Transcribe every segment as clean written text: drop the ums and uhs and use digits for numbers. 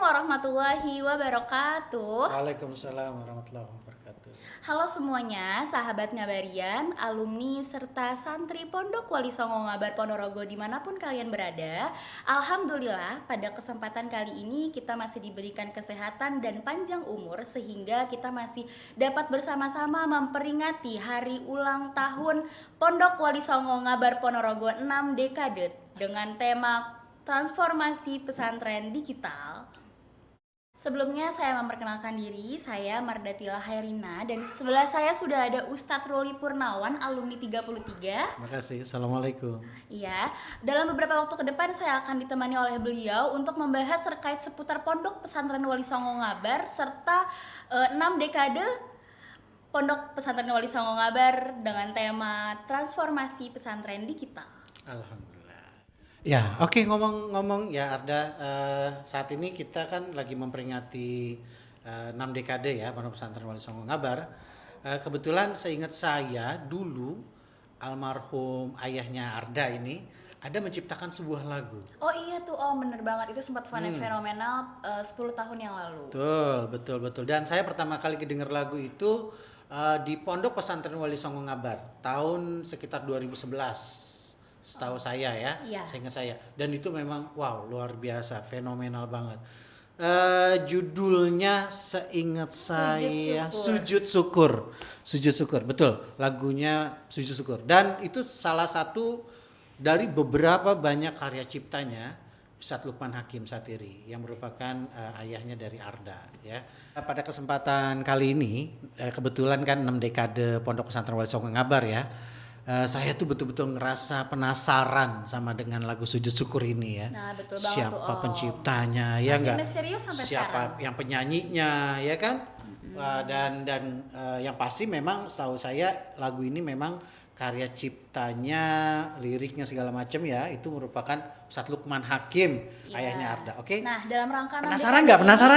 warahmatullahi wabarakatuh. Waalaikumsalam warahmatullahi wabarakatuh. Halo semuanya, sahabat Ngabarian, alumni serta santri Pondok Wali Songo Ngabar Ponorogo dimanapun kalian berada. Alhamdulillah pada kesempatan kali ini kita masih diberikan kesehatan dan panjang umur sehingga kita masih dapat bersama-sama memperingati hari ulang tahun Pondok Wali Songo Ngabar Ponorogo 6 dekade dengan tema transformasi pesantren digital. Sebelumnya saya memperkenalkan diri, saya Mardatila Hairina dan sebelah saya sudah ada Ustadz Roli Purnawan, alumni 33. Terima kasih. Assalamualaikum. Iya, dalam beberapa waktu ke depan saya akan ditemani oleh beliau untuk membahas terkait seputar Pondok Pesantren Wali Songo Ngabar serta 6 dekade Pondok Pesantren Wali Songo Ngabar dengan tema transformasi pesantren digital. Alhamdulillah. Ya, oke, ngomong-ngomong ya Arda, saat ini kita kan lagi memperingati 6 dekade ya Pondok Pesantren Wali Songo Ngabar. Kebetulan seingat saya dulu almarhum ayahnya Arda ini ada menciptakan sebuah lagu. Oh iya tuh, bener banget, itu sempat fenomenal 10 tahun yang lalu. Betul. Dan saya pertama kali kedengar lagu itu di Pondok Pesantren Wali Songo Ngabar tahun sekitar 2011. Setahu saya ya, Iya. seingat saya. Dan itu memang wow, luar biasa, fenomenal banget. Judulnya seingat saya Sujud Syukur. Sujud Syukur, betul. Lagunya Sujud Syukur. Dan itu salah satu dari beberapa banyak karya ciptanya Ustadz Lukman Hakim Satiri yang merupakan ayahnya dari Arda ya. Pada kesempatan kali ini kebetulan kan 6 dekade Pondok Pesantren Wali Songo Ngabar ya. Saya tuh betul-betul ngerasa penasaran sama dengan lagu Sujud Syukur ini ya. Nah, betul banget Siapa tuh, penciptanya ya enggak? misterius sampai Siapa sekarang. yang penyanyinya ya kan? Dan yang pasti memang setahu saya lagu ini memang karya ciptanya, liriknya segala macam ya, itu merupakan Ustadz Lukman Hakim, ayahnya Arda. Oke. Nah, dalam rangka Penasaran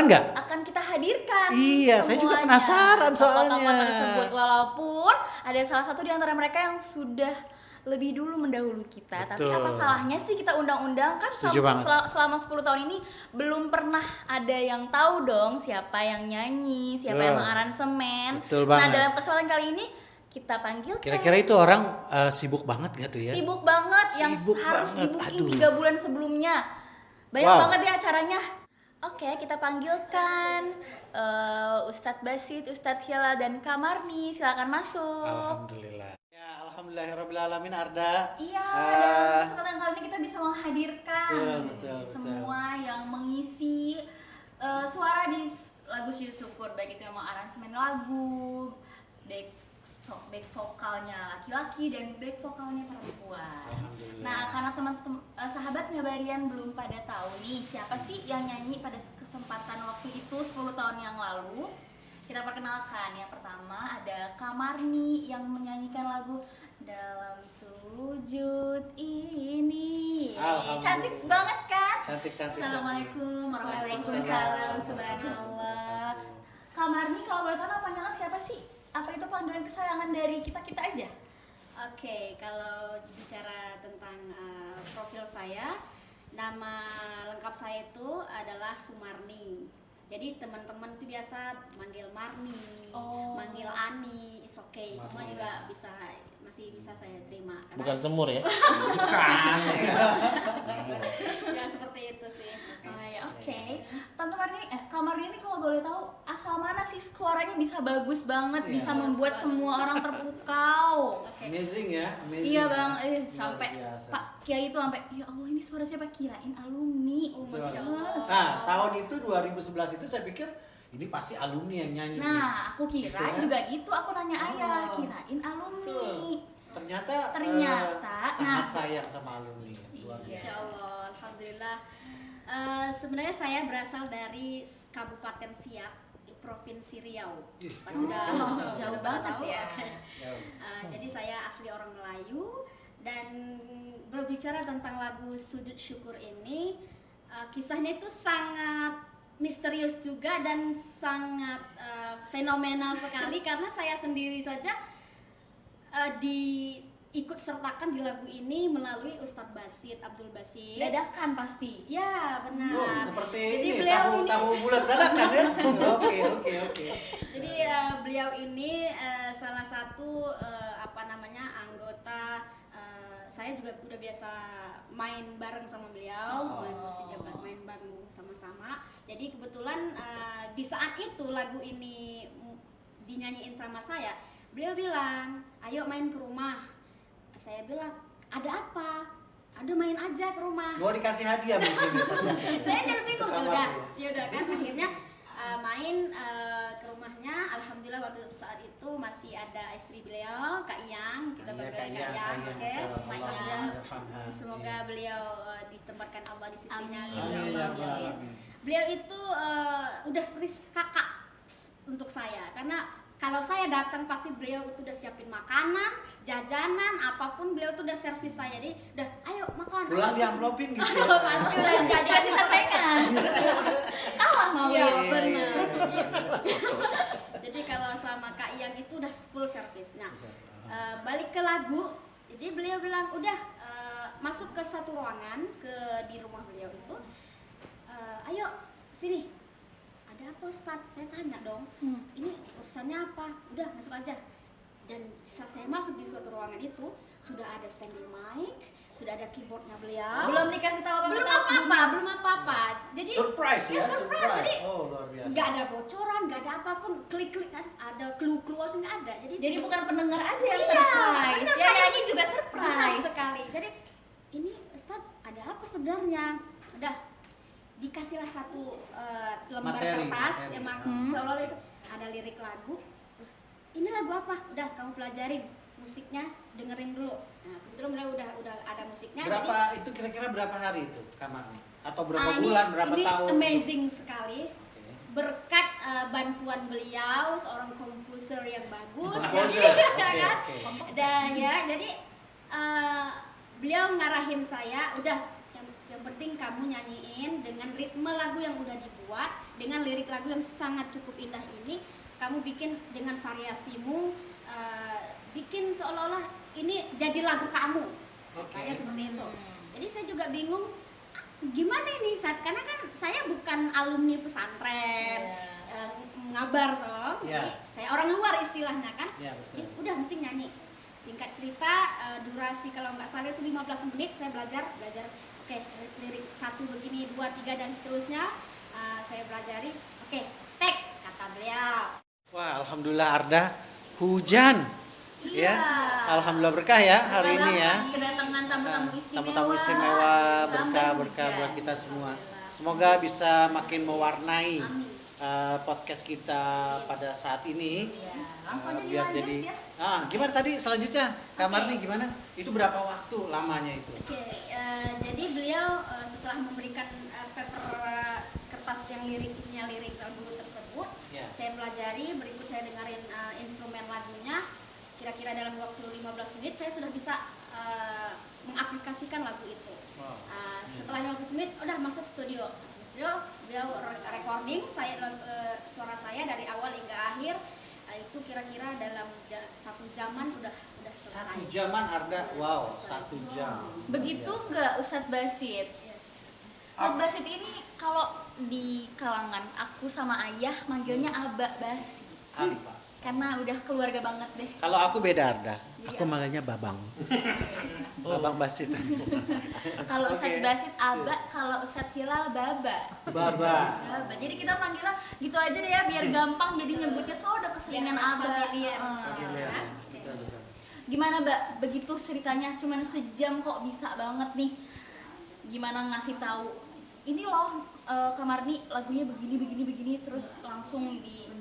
nggak? akan kita hadirkan. Iya, saya juga penasaran soalnya. Tokoh-tokoh tersebut, walaupun ada salah satu di antara mereka yang sudah lebih dulu mendahului kita. Betul. Tapi apa salahnya sih kita undang-undang kan Setuju banget. selama 10 tahun ini belum pernah ada yang tahu dong siapa yang nyanyi, siapa yang mengaransemen. Betul Nah, banget. dalam kesempatan kali ini kita panggil Kira-kira itu orang sibuk banget gak tuh ya? sibuk banget yang Sibuk harus banget, di-booking aduh. 3 bulan sebelumnya. Banyak Wow. banget ya acaranya. Oke, kita panggilkan Ustadz Basit, Ustadz Hilal dan Kamarni. Silakan masuk. Alhamdulillah. Ya, alhamdulillahirobbilalamin Arda. Iya, Eh, dan kesempatan kali ini kita bisa menghadirkan Betul. semua yang mengisi suara di lagu Sujud Syukur, baik itu yang mau aransemen lagu, back vokalnya laki-laki dan back vokalnya perempuan. Alhamdulillah. Nah, karena teman-teman sahabat Ngabarian belum pada tahu nih siapa sih yang nyanyi pada kesempatan waktu itu 10 tahun yang lalu. Kita perkenalkan, yang pertama ada Kamarni yang menyanyikan lagu Dalam Sujud Ini. Alhamdulillah. Cantik banget kan? Cantik. Assalamualaikum warahmatullahi wabarakatuh. Subhanallah. Kamarni, kalau boleh tahu namanya siapa sih? Apa itu panggilan kesayangan dari kita-kita aja? Oke, kalau bicara tentang profil saya, nama lengkap saya itu adalah Sumarni. Jadi teman-teman itu biasa manggil Marni, manggil Ani, is okay. Semua juga masih bisa saya terima. Karena Bukan semur ya? ya seperti itu sih. Oke. Tante Marni, Kak Marni ini kalau boleh tahu asal mana sih suaranya bisa bagus banget, Iya. bisa membuat semua orang terpukau. Oke. Amazing ya, amazing. Iya ya. bang, Luar sampai biasa. Pak Kiai itu sampai ya Allah ini suara siapa, kirain alumni. Oh Betul. masya Allah. Nah, tahun itu 2011 itu saya pikir ini pasti alumni yang nyanyi. Nah, aku kira Gitu ya? juga gitu. Aku nanya ayah, Oh. kirain alumni. Betul. Ternyata, nah, sangat sayang sama alumni. Luar Iya. biasa. Insya Allah, alhamdulillah. Sebenarnya saya berasal dari Kabupaten Siak, di Provinsi Riau. Ih, Pas sudah jauh pada banget tahu, ya. oke. Jadi saya asli orang Melayu dan berbicara tentang lagu Sujud Syukur ini, kisahnya itu sangat misterius juga dan sangat fenomenal sekali karena saya sendiri saja di ikut sertakan di lagu ini melalui Ustadz Basit, Abdul Basit. Dadakan pasti. Ya benar. Oh, seperti Jadi ini beliau tahu bulat dadakan ya. Oke. Jadi beliau ini salah satu anggota. Saya juga udah biasa main bareng sama beliau, main musik main bareng sama-sama. Jadi kebetulan di saat itu lagu ini dinyanyiin sama saya, beliau bilang, ayo main ke rumah. Saya bilang, ada apa? Ada main aja ke rumah. Mau dikasih hadiah mungkin. Saya jadi bingung, ya udah kan akhirnya main ke rumahnya. Alhamdulillah waktu saat itu masih ada istri beliau, Kak Iyang. Kita berdua Kak Iyang, oke. Semoga beliau ditempatkan Allah di sisinya. Beliau itu udah seperti kakak untuk saya, karena kalau saya datang pasti beliau itu udah siapin makanan, jajanan, apapun beliau tuh udah servis saya. Jadi udah, ayo makan. Pulang diamplopin gitu. Pasti udah nggak dikasih tentengan. Kalah mau Iya, ya. bener. Jadi kalau sama Kak Iyang itu udah full service. Nah, balik ke lagu. Jadi beliau bilang udah masuk ke satu ruangan di rumah beliau itu. Ayo sini. Ada apa Ustadz? Saya tanya dong. Ini urusannya apa? Udah masuk aja. Dan saat saya masuk di suatu ruangan itu sudah ada standing mic, sudah ada keyboardnya beliau. Belum dikasih tahu belum apa-apa. Jadi surprise ya, surprise. Jadi luar biasa. nggak ada bocoran, nggak ada apapun, klik-klik ada clue-clue nggak ada. Jadi bukan pendengar aja yang Iya, surprise. benar, Yang saya nyanyi juga benar surprise. sekali. Jadi ini Ustadz ada apa sebenarnya? Udah dikasihlah satu lembar kertas, emang seolah-olah itu ada lirik lagu. Ini lagu apa? Udah kamu pelajarin musiknya, dengerin dulu. Nah kebetulan udah ada musiknya. Berapa itu kira-kira berapa hari itu kamarnya? Atau berapa Ini- bulan, berapa ini tahun? amazing sekali. Berkat bantuan beliau, seorang komposer yang bagus. Komposer, Jadi, oke, kan? oke. Dan ya, jadi beliau ngarahin saya, udah yang penting kamu nyanyiin dengan ritme lagu yang udah dibuat, dengan lirik lagu yang sangat cukup indah ini, kamu bikin dengan variasimu, bikin seolah-olah ini jadi lagu kamu. Kayak seperti itu. Jadi saya juga bingung gimana ini karena kan saya bukan alumni pesantren, ngabar toh. Jadi saya orang luar istilahnya kan. Ya, betul. Ya, udah penting nyanyi. Singkat cerita, durasi kalau nggak salah itu 15 menit saya belajar oke, lirik 1 begini, 2, 3 dan seterusnya saya pelajari. Oke, tek kata beliau. Wah, alhamdulillah Arda hujan. Iya. Ya. Alhamdulillah berkah ya hari ini ya. Kedatangan tamu-tamu istimewa. Tamu-tamu istimewa, berkah hujan. buat kita semua. Semoga bisa makin mewarnai podcast kita pada saat ini. Iya, langsung aja Biar dilanjut jadi ya. gimana tadi selanjutnya Kamar nih gimana? Itu berapa waktu lamanya itu? Oke, jadi beliau setelah memberikan paper kertas yang isinya lirik lagu tersebut, Ya. saya pelajari, berikut saya dengerin instrumen lagunya. Kira-kira dalam waktu 15 menit saya sudah bisa mengaplikasikan lagu itu. Wow. Setelah 15 menit udah masuk studio. Beliau recording suara saya dari awal hingga akhir. Itu kira-kira dalam 1 jaman udah selesai. 1 jaman Arda, wow, 1 jam. Begitu nggak Ustadz Basit? Ustadz Basit ini kalau di kalangan aku sama ayah manggilnya Aba Basi. Apa? Karena udah keluarga banget deh. Kalau aku beda Arda, Jadi aku manggilnya Babang. Babang Basit. Kalau Oke. Ustadz Basit Aba, kalau Ustadz Hilal Baba. Baba. Baba. Jadi kita manggilnya gitu aja deh ya biar gampang jadi nyebutnya udah keseringan Biar Aba. familiar. Heeh. Betul, betul. Gimana Mbak? Begitu ceritanya cuman sejam kok bisa banget nih. Gimana ngasih tahu? Ini loh Kamar nih lagunya begini terus langsung di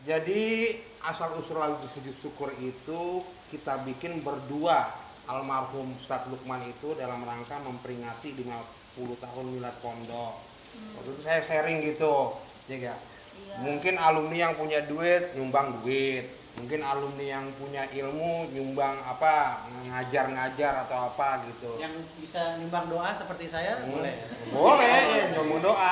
Jadi asal usul lagu Sujud Syukur itu kita bikin berdua. Almarhum Ustadz Lukman itu dalam rangka memperingati 50 tahun milad pondok. Waktu itu saya sharing gitu, ya gak? Mungkin alumni yang punya duit nyumbang duit, mungkin alumni yang punya ilmu nyumbang apa, ngajar atau apa gitu. Yang bisa nyumbang doa seperti saya boleh. Boleh, ya, nyumbang doa.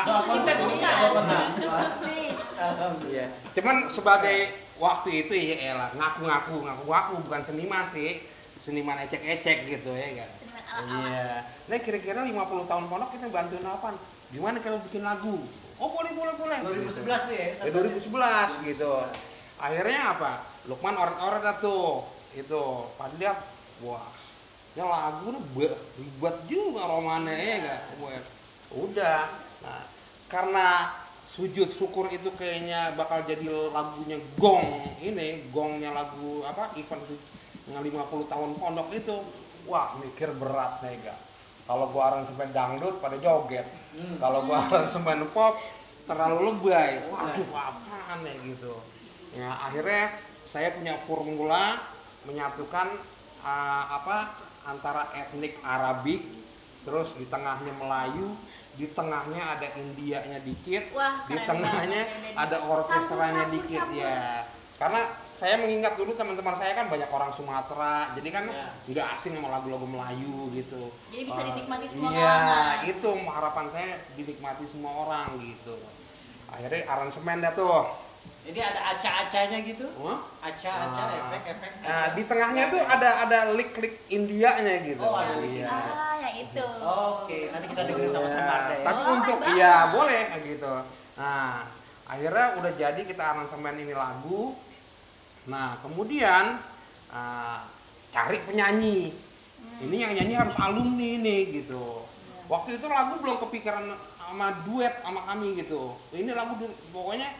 Alhamdulillah. Cuman sebagai waktu itu ya elah ngaku-ngaku bukan seniman sih. seniman ecek-ecek gitu ya kan. Seniman ala-ala. Iya. Nah kira-kira 50 tahun pondok kita bantuin apa? Gimana kalau bikin lagu? Oh boleh. 2011 tuh ya? 2011 gitu. Akhirnya apa? Lukman oret-oret tuh. Itu pas lihat, wah, ini lagu ribet juga romannya ya kan. Udah. Nah, karena sujud syukur itu kayaknya bakal jadi lagunya gongnya lagu apa event yang 50 tahun pondok itu. Wah, mikir berat nih gak. Kalau gua aransemen dangdut pada joget. Kalau gua aransemen pop terlalu lebay. Waduh, apaan ya gitu. Ya, akhirnya saya punya formula menyatukan antara etnik Arabik, terus di tengahnya Melayu, di tengahnya ada Indianya dikit, Wah, di keren tengahnya banget. ada orkestranya Campur, dikit campur. ya. Karena saya mengingat dulu teman-teman saya kan banyak orang Sumatera, jadi kan tidak asing sama lagu-lagu Melayu gitu. Jadi bisa dinikmati semua Iya, kalangan. itu harapan saya dinikmati semua orang gitu. Akhirnya aransemen dah tuh. Jadi ada aca-acanya gitu? Hah? Aca-aca, efek-efek. Nah, di tengahnya tuh ada lik-lik Indianya gitu. Oh, ada lik Iya. Yang itu. Oke, nanti kita dengerin sama-sama ada ya. Tapi Oh, untuk banget. iya boleh kayak gitu. Nah, akhirnya udah jadi kita aransemen ini lagu. Nah, kemudian cari penyanyi. Ini yang nyanyi harus alumni nih gitu. Waktu itu lagu belum kepikiran sama duet sama kami gitu. Ini lagu pokoknya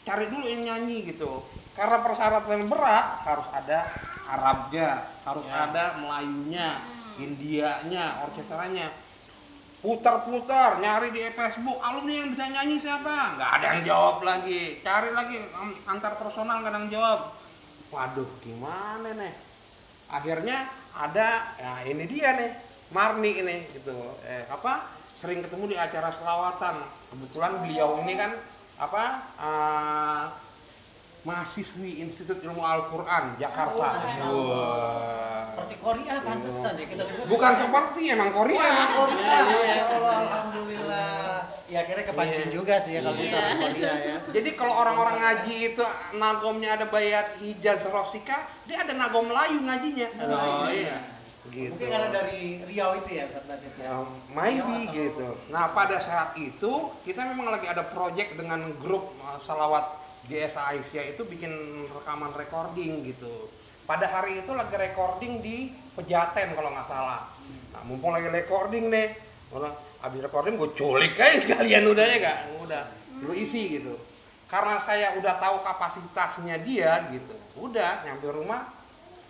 cari dulu yang nyanyi gitu. Karena persyaratan berat harus ada Arabnya, harus ada Melayunya, Indianya, orkestranya. Putar-putar, nyari di Facebook, alumni yang bisa nyanyi siapa? Nggak ada yang jawab lagi. Cari lagi antar personal nggak ada yang jawab. Waduh, gimana nih? Akhirnya ada, ya ini dia nih, Marni ini gitu. Sering ketemu di acara selawatan. Kebetulan beliau ini kan mahasiswi Institut Ilmu Al-Quran Jakarta. Seperti Korea pantesan ya kita dengar. Bukan seperti emang Korea. Wah, Korea. Masya Allah, alhamdulillah. Ya akhirnya kepancing juga sih ya kalau bisa orang Korea ya. Jadi kalau orang-orang ngaji itu nagomnya ada bayat hijaz rosika, dia ada nagom Melayu ngajinya. Oh iya. Gitu. Mungkin karena dari Riau itu ya Ustaz Basit ya. Maybe gitu. Nah pada saat itu kita memang lagi ada project dengan grup salawat GSA Aisyah itu bikin rekaman recording gitu. Pada hari itu lagi recording di Pejaten kalau nggak salah. Nah mumpung lagi recording nih, habis recording gue culik aja sekalian udah ya gak? Udah, lu isi gitu. Karena saya udah tahu kapasitasnya dia gitu. Udah nyampe rumah,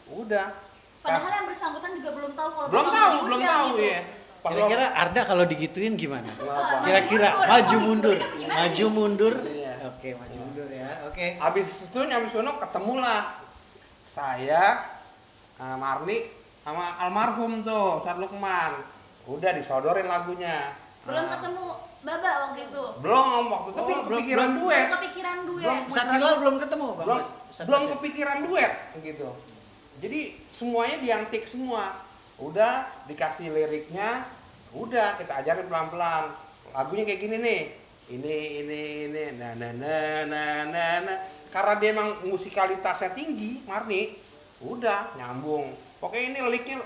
udah. Padahal yang bersangkutan juga belum tahu kalau Belum bakal tahu diundang gitu. ya. Kira-kira Arda kalau digituin gimana? Apa? Kira-kira Maju maju mundur. mundur. Gimana Maju nih? mundur. Iya. Oke, maju mundur ya. Oke. Habis itu nyampe sono ketemulah saya, Marni sama almarhum tuh Ustaz Lukman. Udah disodorin lagunya. Belum ketemu Baba waktu itu. Belum, waktu itu Oh, belum belum- kepikiran Belum duet. kepikiran duet. Belum. Ustaz Hilal belum ketemu Bang Belum, Ustaz belum Basit? kepikiran duet gitu. Jadi semuanya diantik semua. Udah dikasih liriknya, udah kita ajarin pelan-pelan. Lagunya kayak gini nih. Ini nah. Karena dia emang musikalitasnya tinggi, Marni, udah nyambung. Pokoknya ini liriknya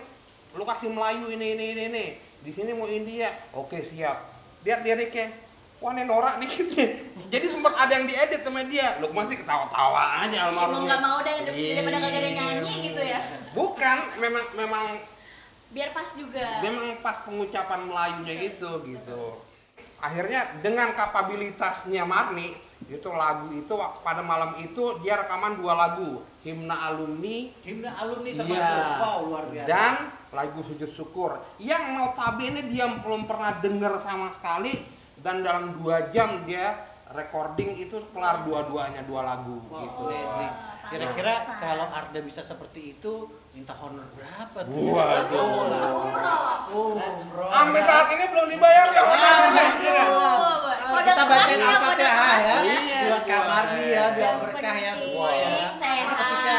lu kasih Melayu ini. Di sini mau India. Oke, siap. Lihat liriknya. Wah, ini norak dikit nih. Jadi sempat ada yang diedit sama dia. Lu masih ketawa-tawa aja Mau almarhumnya. nggak mau daripada kagak ada nyanyi gitu ya. Bukan, memang Biar pas juga. pas pengucapan Melayunya itu gitu. Akhirnya dengan kapabilitasnya Marni, itu lagu itu pada malam itu dia rekaman 2 lagu, Himna Alumni, Himna alumni iya, termasuk. Wow, luar biasa. dan lagu Sujud Syukur yang notabene dia belum pernah dengar sama sekali, dan dalam 2 jam dia recording itu kelar dua-duanya 2 lagu Wow, gitu. amazing. Kira-kira kalau Arda bisa seperti itu, minta honor berapa tuh? Waduh. Umroh. Sampai saat ini belum dibayar ya honornya. Kita bacain Al-Fatihah ya, Iya. buat Kak Marni ya, biar Yang berkah ya penting, semua ya. sehat. Karena ketika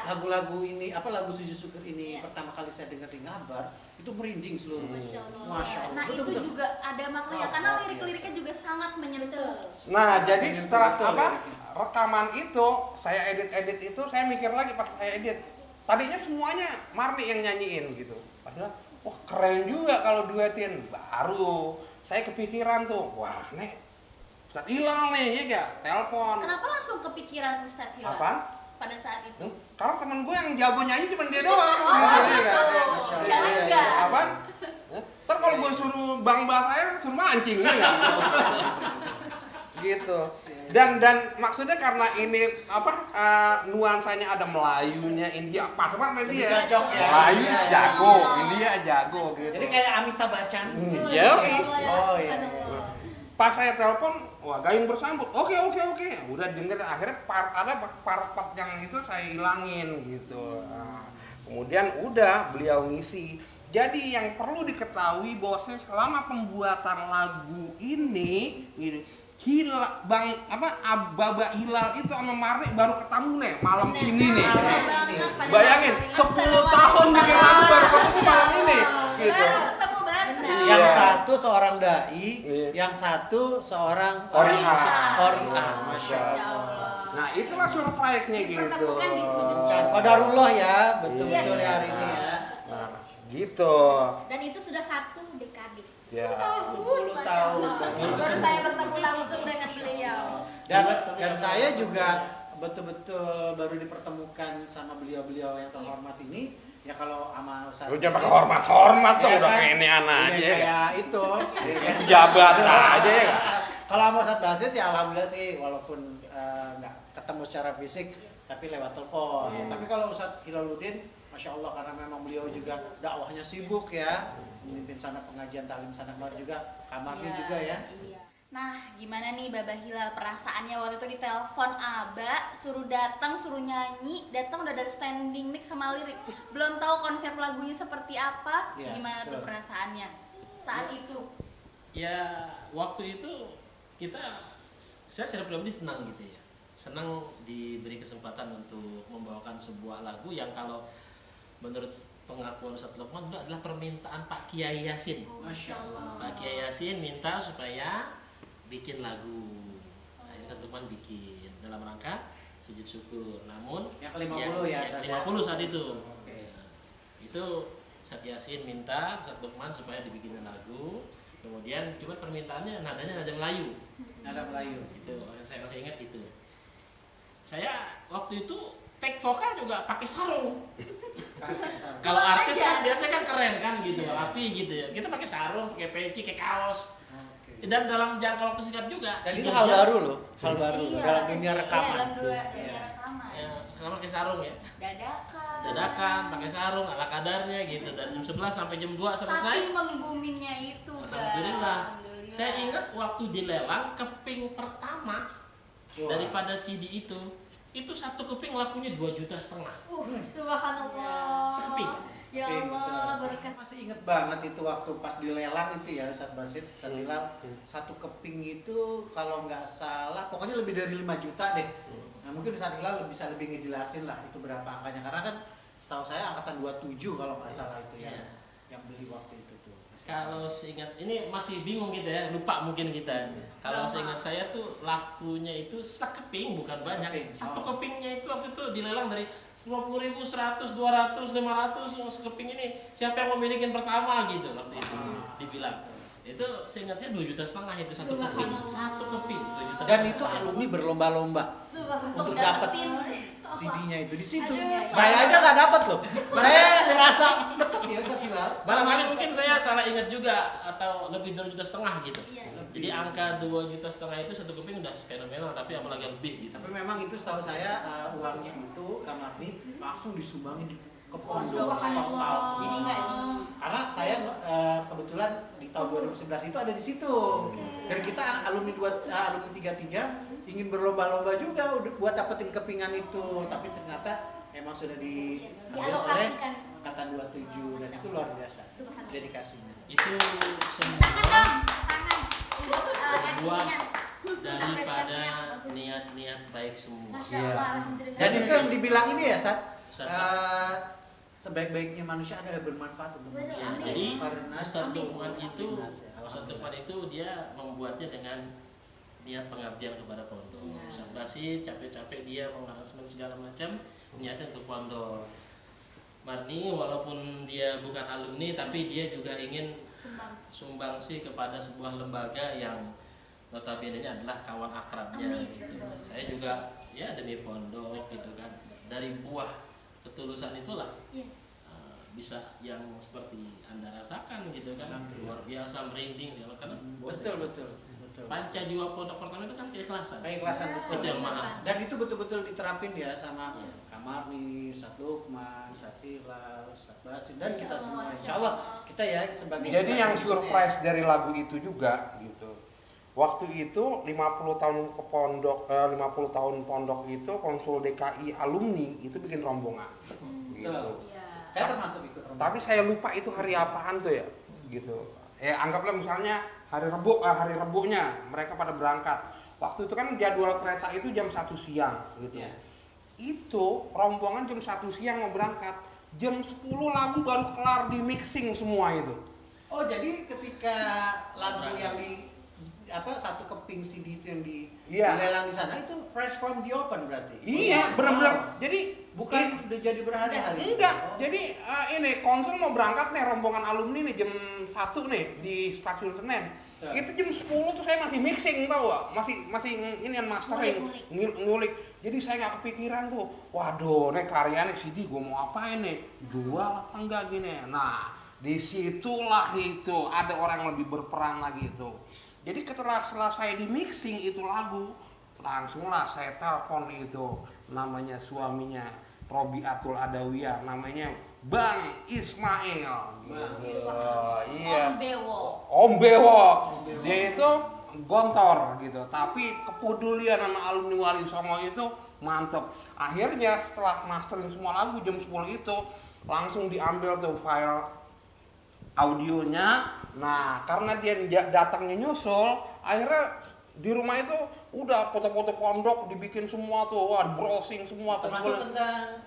lagu-lagu ini, lagu Sujud Syukur ini pertama kali saya dengar di Ngabar, itu merinding seluruh. Masya Allah. Masya Allah. Nah itu Betul-betul. juga ada maknanya Wah, karena luar lirik-liriknya juga sangat menyentuh. Nah, jadi setelah Betul, apa ya. rekaman itu saya edit itu, saya mikir lagi pas saya edit, tadinya semuanya Marni yang nyanyiin gitu. Padahal wah keren juga kalau duetin. Baru saya kepikiran tuh, wah nek Ustadz Hilal nih, ya gak? Telepon. Kenapa langsung kepikiran Ustadz Hilal? Apaan? Pada saat itu? Karena temen gue yang jago nyanyi cuma dia doang. Oh, Iya gitu. nggak? Jangan enggak. Apaan? Ntar kalau gue suruh Bang Bas saya suruh mancing ya nggak? Gitu. Dan maksudnya karena ini apa nuansanya ada Melayunya, India pas banget sama Lebih dia. cocok ya. Melayu Iya, iya. jago, India jago gitu. Jadi kayak Amitabh Bachchan. Iya. Oh iya. Pas saya telepon, wah Gayung bersambut. Oke. Udah denger akhirnya part yang itu saya hilangin gitu. Nah, kemudian udah beliau ngisi. Jadi yang perlu diketahui bahwa selama pembuatan lagu ini Baba Hilal itu sama Marni baru ketemu nih malam ini nih. Bayangin 10 tahun bikin lagu baru ketemu malam ini gitu. Baru ketemu banget. Yang Iya. satu seorang dai, Iya. yang satu seorang Qori'ah. Masya Allah. Nah itulah surprise-nya gitu. Dipertemukan di sujud syukur. Qadarullah ya, betul-betul Yes. hari ini ya. Nah, gitu. Dan itu sudah 1 dekade. Ya. 10 tahun. Baru saya bertemu langsung dengan beliau. Dan saya juga betul-betul baru dipertemukan sama beliau-beliau yang terhormat ini. Ya kalau sama Ustaz Lu jangan Basit, pakai hormat tuh ya udah kan? kayak ini anak Iya, aja ya. kayak itu. ya kan? Pejabat aja ya. Kalau sama Ustaz Basit ya alhamdulillah sih walaupun nggak ketemu secara fisik tapi lewat telepon. Tapi kalau Ustaz Hilaluddin, Masya Allah karena memang beliau juga dakwahnya sibuk ya, memimpin sana pengajian taklim sana kemarin juga, kamarnya Iya, juga ya. iya. Nah, gimana nih Baba Hilal perasaannya waktu itu ditelepon Aba, suruh datang, suruh nyanyi, datang udah ada standing mic sama lirik. Belum tahu konsep lagunya seperti apa. Iya, Gimana tuh betul. perasaannya saat itu? Ya waktu itu saya secara pribadi senang gitu ya, senang diberi kesempatan untuk membawakan sebuah lagu yang kalau menurut pengakuan Ustadz Lukman itu adalah permintaan Pak Kiai Yasin. Masya Allah. Pak Kiai Yasin minta supaya bikin lagu. Akhirnya Ustadz Lukman bikin dalam rangka sujud syukur. Namun Yang ke-50 ya, yang Ustadz ya? ke-50 saat itu. Oke. Nah, itu Ustadz Yasin minta Ustadz Lukman supaya dibikin lagu. Kemudian cuma permintaannya nadanya nada Melayu. Nada Melayu. Itu yang saya masih ingat itu. Saya waktu itu take vokal juga pakai sarung. Kalau artis kan biasanya kan keren kan gitu, rapi gitu ya. Kita pakai sarung, pakai peci, pakai kaos. Oke. Dan dalam jangka waktu singkat juga. Dan itu 3 hal jam, baru loh, hal baru loh, dalam dunia rekaman. Iya, dalam dunia Iya. rekaman. Ya, selama pakai sarung ya. Dadakan. Dadakan, pakai sarung ala kadarnya gitu. Dari jam 11 sampai jam 2 selesai. Tapi mengbuminya itu, Bang. Alhamdulillah. Alhamdulillah. Saya ingat waktu dilelang keping pertama Wah. daripada CD itu satu keping lakunya 2,5 juta. Subhanallah. Sekeping. Ya Oke, Allah, betul. berkat. Masih inget banget itu waktu pas dilelang itu ya Ustadz Basit, Ustadz Hilal, satu keping itu kalau nggak salah pokoknya lebih dari 5 juta deh. Nah mungkin Ustadz Hilal bisa lebih ngejelasin lah itu berapa angkanya, karena kan setahu saya angkatan 27 kalau nggak salah itu ya, Iya. yang beli waktu itu tuh. Kalau seingat ini masih bingung kita ya, lupa mungkin kita. Kalau seingat saya tuh lakunya itu sekeping bukan banyak. Sekeping, Satu oh. kepingnya itu waktu itu dilelang dari 50.000, 100, 200, 500 yang sekeping ini siapa yang memiliki pertama gitu waktu itu dibilang. Itu seingat saya 2,5 juta itu satu keping. Subhanallah. Satu keping 2,5 juta. Dan itu alumni berlomba-lomba Subhanallah. untuk dapat dapetin. CD-nya itu di situ. Aduh, Saya aja nggak dapat loh. Saya ngerasa deket ya Ustadz Hilal. Barangkali mungkin saya salah ingat juga atau lebih dari 2,5 juta gitu. Iya. Jadi angka 2,5 juta itu satu keping udah fenomenal, tapi apalagi lebih gitu. Tapi memang itu setahu saya uangnya itu Kamarni langsung disumbangin ke pondok Subhanallah. total Jadi nggak di karena saya kebetulan di tahun 2011 itu ada di situ. Dan kita alumni 33 ingin berlomba-lomba juga buat dapetin kepingan itu, tapi ternyata emang sudah diambil oleh Dialokasikan. angkatan 27 dan itu luar biasa Subhanallah. dedikasinya. Itu semua Tangan. buat Kakinya. daripada Apresiasinya bagus. niat-niat baik semua. Masya Iya. Allah, alhamdulillah. Dan itu yang dibilang ini ya Sat, Ustaz. sebaik-baiknya manusia adalah bermanfaat untuk Betul, manusia. amin. Jadi Karena Ustadz amin. Lukman itu, Nas, ya, Ustadz Lukman itu dia membuatnya dengan niat pengabdian kepada pondok. Iya. Ustadz Basit capek-capek dia mengarasmen segala macam niatnya untuk pondok. Marni walaupun dia bukan alumni tapi dia juga ingin Sumbang. sumbangsi kepada sebuah lembaga yang notabene-nya adalah kawan akrabnya Amin, gitu. betul. Saya juga ya demi pondok gitu kan. Dari buah ketulusan itulah Yes. bisa yang seperti Anda rasakan gitu kan. Luar biasa merinding segala karena Betul, betul, betul. panca jiwa pondok pertama itu kan keikhlasan. Keikhlasan betul. Itu yang mahal. Dan itu betul-betul diterapin ya sama Iya. Kamarni, Ustadz Lukman, Ustadz Hilal, Ustadz Basin, dan kita semua. Semua, Insya Allah kita ya sebagai Jadi yang pengikutnya. surprise dari lagu itu juga gitu. Waktu itu 50 tahun ke pondok, 50 tahun pondok itu Konsul DKI alumni itu bikin rombongan. Gitu. Betul. Iya. Saya termasuk ikut rombongan. Tapi saya lupa itu hari apaan tuh ya, gitu. Anggaplah misalnya hari Rebunya mereka pada berangkat. Waktu itu kan jadwal kereta itu jam 1 siang, gitu. Iya. Itu rombongan jam 1 siang mau berangkat, jam 10 lagu baru kelar di mixing semua itu. Oh, jadi ketika lagu yang di satu keping CD itu yang Iya. dilelang di sana itu fresh from the open berarti. Iya, benar-benar. Jadi Bukan udah jadi berhari-hari. enggak. Jadi ini Konsul mau berangkat nih rombongan alumni nih jam 1 nih di stasiun Senen. Ya. Itu jam 10 tuh saya masih mixing tau gak? Masih ini yang mastering, ngulik. Jadi saya nggak kepikiran tuh. Waduh, nih karyanya CD gue mau apain nih? Jual apa enggak gini. Nah, disitulah itu ada orang yang lebih berperan lagi itu. Jadi setelah saya di mixing itu lagu, langsunglah saya telepon itu namanya suaminya Robiatul Adawiyah, namanya Bang Ismail. Gitu. Iya. Om Bewo. Om Bewok. Dia itu gontor gitu, tapi kepedulian sama alumni Wali Songo itu mantep. Akhirnya setelah mastering semua lagu jam 10 itu langsung diambil tuh file audionya. Nah, karena dia datangnya nyusul, akhirnya di rumah itu udah foto-foto pondok dibikin semua tuh, wah browsing semua. Termasuk tentang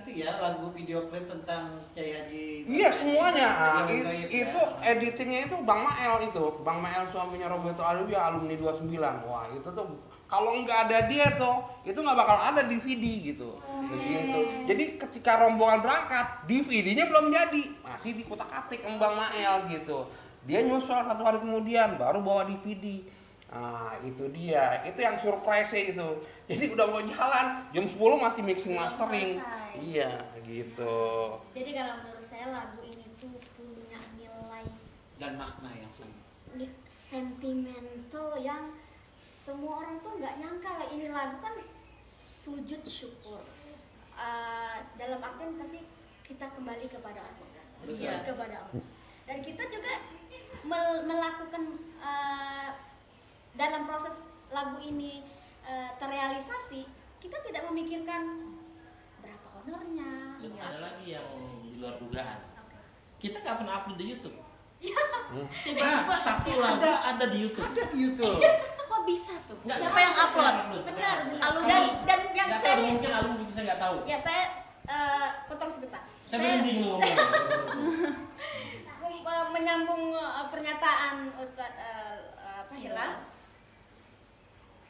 itu ya lagu video klip tentang Kiai Haji. Iya semuanya. Nah, Yang gaib ya. itu editingnya itu Bang Mael itu. Bang Mael suaminya Roberto Alubia alumni 29. Wah, itu tuh kalau nggak ada dia tuh itu nggak bakal ada DVD gitu. Begitu. Jadi ketika rombongan berangkat, DVD-nya belum jadi. Masih dikutak-atik sama Bang Mael gitu. Dia nyusul 1 hari kemudian baru bawa DVD. Nah, itu dia. Itu yang surprise itu. Jadi udah mau jalan, jam 10 masih mixing Belum mastering. selesai. Iya, gitu. Jadi kalau menurut saya lagu ini tuh punya nilai Dan makna yang sama. sentimental yang semua orang tuh nggak nyangka lah ini lagu kan sujud syukur. Dalam artian pasti kita kembali kepada Allah, Betul. kepada Allah. Dan kita juga melakukan dalam proses lagu ini terrealisasi, kita tidak memikirkan berapa honornya. Dan ada lagi yang di luar dugaan. Kita nggak pernah upload di YouTube. Nah, tapi itu lagu ada di YouTube. Ada di YouTube. Kok bisa tuh? Nggak Siapa yang upload? Benar, Alumni. dan yang Nggak saya tahu, mungkin alumni bisa nggak tahu. ya saya potong sebentar. Saya merinding ngomong. Menyambung pernyataan Ustadz Hilal.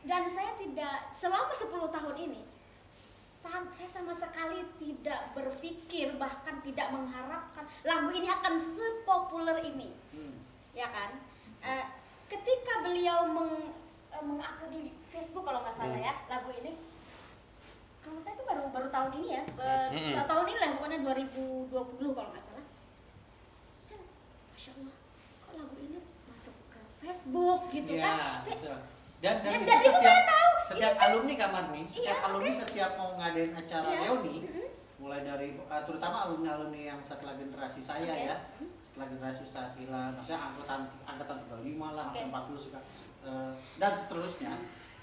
Dan saya tidak selama 10 tahun ini saya sama sekali tidak berpikir bahkan tidak mengharapkan lagu ini akan sepopuler ini. Ya kan? Ketika beliau mengupload di Facebook kalau nggak salah ya lagu ini, kalau saya itu baru tahun ini ya, tahun ini lah, bukannya 2020 kalau nggak salah. Saya, Masya Allah, kok lagu ini masuk ke Facebook gitu Iya, kan? betul. Dan Dan itu itu saya tahu. setiap Ini kan- alumni Kamarni, setiap Iya, alumni oke. setiap mau ngadain acara Iya. reuni, mulai dari terutama alumni-alumni yang setelah generasi saya Oke. ya, setelah generasi Ustadz Hilal, maksudnya angkatan 35 lah, Oke. 40 dan seterusnya,